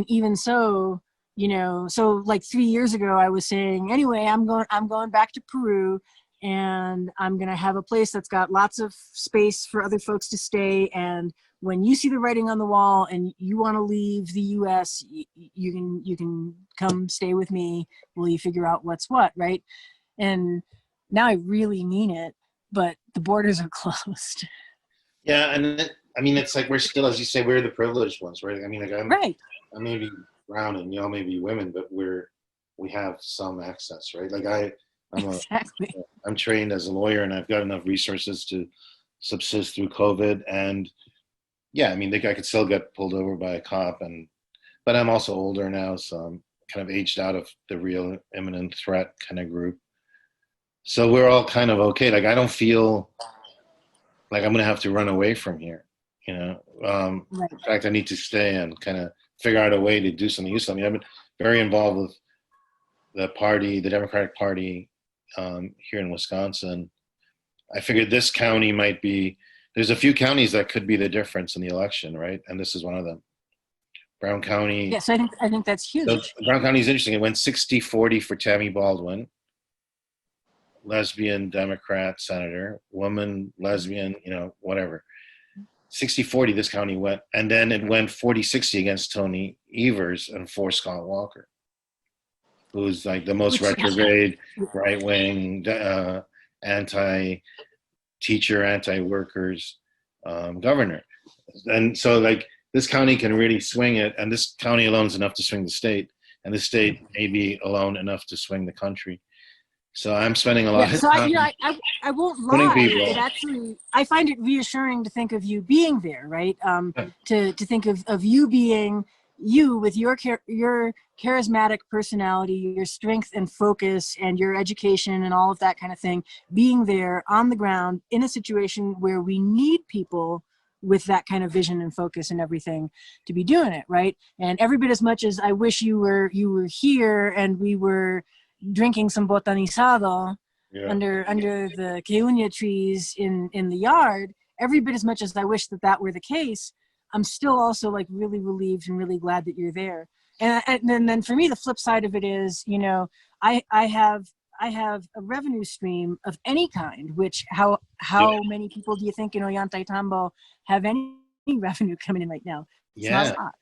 even so, you know, so like 3 years ago, I was saying, anyway, I'm going back to Peru, and I'm going to have a place that's got lots of space for other folks to stay. And when you see the writing on the wall and you want to leave the US, you can come stay with me while you figure out what's what, right? And now I really mean it, but the borders are closed. Yeah, and I mean, it's like we're still, as you say, we're the privileged ones, right? I mean, like I may be brown and y'all may be women, but we have some access, right? Like I'm trained as a lawyer, and I've got enough resources to subsist through COVID. And yeah, I mean, I could still get pulled over by a cop, but I'm also older now, so I'm kind of aged out of the real imminent threat kind of group. So we're all kind of okay. Like I don't feel like I'm gonna have to run away from here, you know. In fact, I need to stay and kind of figure out a way to do something useful. I mean, I've been very involved with the Democratic Party here in Wisconsin. I figured this county might be, there's a few counties that could be the difference in the election, right? And this is one of them. Brown County. Yes, I think that's huge. So Brown County is interesting. It went 60-40 for Tammy Baldwin, lesbian Democrat senator, woman, lesbian, you know, whatever. 60-40 this county went, and then it went 40-60 against Tony Evers and for Scott Walker, who's like the most retrograde, right-wing, anti-teacher, anti-workers governor. And so like this county can really swing it, and this county alone is enough to swing the state, and the state may be alone enough to swing the country. So I'm spending a lot of time. I won't lie. It actually, I find it reassuring to think of you being there, right? To think of you being you with your charismatic personality, your strength and focus and your education and all of that kind of thing, being there on the ground in a situation where we need people with that kind of vision and focus and everything to be doing it, right? And every bit as much as I wish you were here and we were drinking some botanizado under the queunia trees in the yard, every bit as much as I wish that were the case, I'm still also like really relieved and really glad that you're there. And then for me, the flip side of it is, you know, I have a revenue stream of any kind, which how many people do you think in Ollantaytambo have any revenue coming in right now? It's not a lot.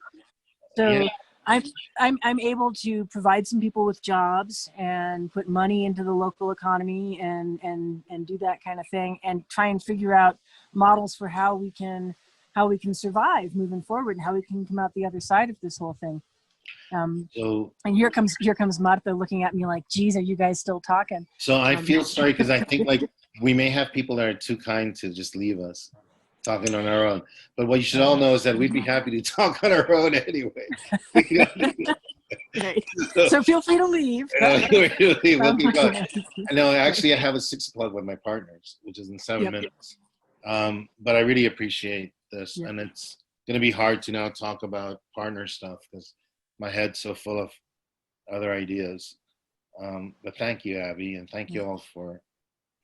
So I'm able to provide some people with jobs and put money into the local economy and do that kind of thing and try and figure out models for how we can survive moving forward and how we can come out the other side of this whole thing. And here comes Marta looking at me like, geez, are you guys still talking? So I feel sorry because I think like we may have people that are too kind to just leave us talking on our own. But what you should all know is that we'd be happy to talk on our own anyway. Right. So feel free to leave. We'll keep going. No, actually I have a 6 o'clock with my partners, which is in 7 minutes. But I really appreciate this. And it's going to be hard to now talk about partner stuff because my head's so full of other ideas. But thank you, Abby, and thank you all for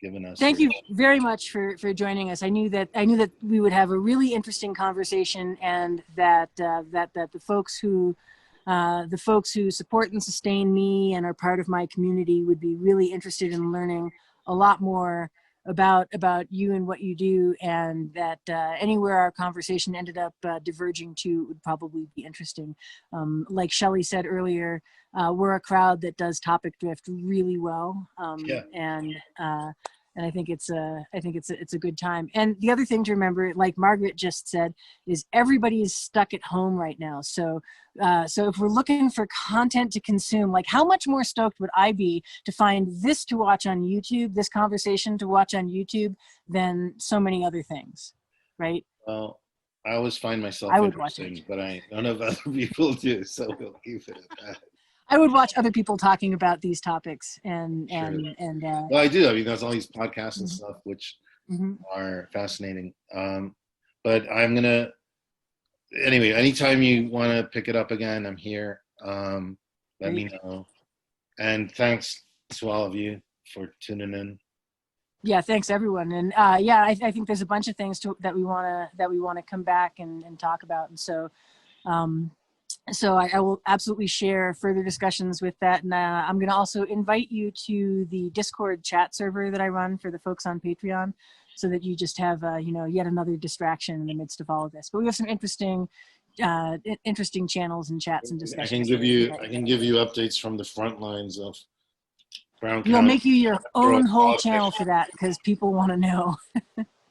giving us. Thank you very much for joining us. I knew that we would have a really interesting conversation, and that the folks who support and sustain me and are part of my community would be really interested in learning a lot more about you and what you do, and that anywhere our conversation ended up diverging to would probably be interesting. Like Shelley said earlier, we're a crowd that does topic drift really well, and I think it's a good time. And the other thing to remember, like Margaret just said, is everybody is stuck at home right now. So if we're looking for content to consume, like how much more stoked would I be to find this to watch on YouTube, this conversation to watch on YouTube, than so many other things, right? Well, I always find myself interesting, but none of other people do, so we'll keep it at that. I would watch other people talking about these topics and well, I do. I mean, there's all these podcasts and stuff which are fascinating. But I'm gonna anyway. Anytime you want to pick it up again, I'm here. Let me know. And thanks to all of you for tuning in. Yeah, thanks everyone. And I think there's a bunch of things that we want to come back and talk about. And so. So I will absolutely share further discussions with that. And I'm going to also invite you to the Discord chat server that I run for the folks on Patreon, so that you just have, yet another distraction in the midst of all of this. But we have some interesting channels and chats and discussions. I can give you updates from the front lines of Brown County. We'll make you your own whole channel for that, because people want to know.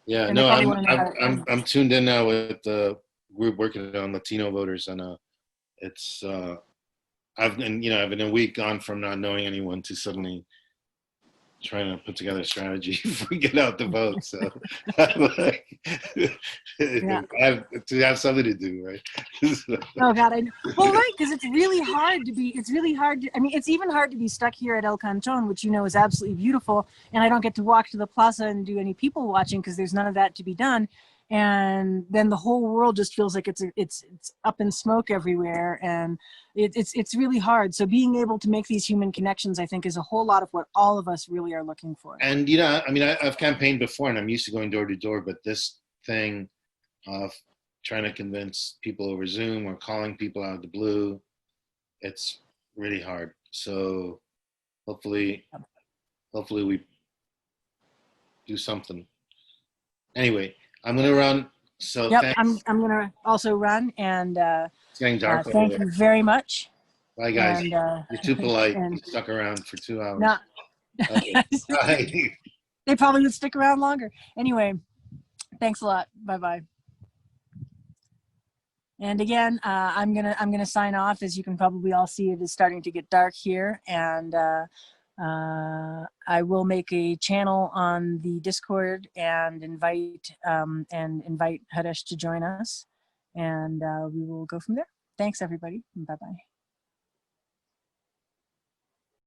Yeah, no, I'm tuned in now with the group working on Latino voters, and it's I've been a week gone from not knowing anyone to suddenly trying to put together a strategy if we get out the vote. So I have to have something to do, right? Oh God, I know. Well, right, because it's really hard to, I mean, it's even hard to be stuck here at El Canton, which is absolutely beautiful, and I don't get to walk to the plaza and do any people watching because there's none of that to be done. And then the whole world just feels like it's up in smoke everywhere, and it's really hard. So being able to make these human connections, I think, is a whole lot of what all of us really are looking for. And I mean, I've campaigned before, and I'm used to going door to door, but this thing of trying to convince people over Zoom or calling people out of the blue, it's really hard. So hopefully we do something. Anyway. I'm gonna run. So yep, I'm gonna also run, and it's getting dark. Thank you very much. Bye, guys. And, you're too polite. You stuck around for 2 hours. No. Okay. Bye. They probably would stick around longer. Anyway, thanks a lot. Bye bye. And again, I'm gonna sign off. As you can probably all see, it is starting to get dark here, and I will make a channel on the Discord and invite Haresh to join us, and we will go from there. Thanks, everybody. Bye-bye.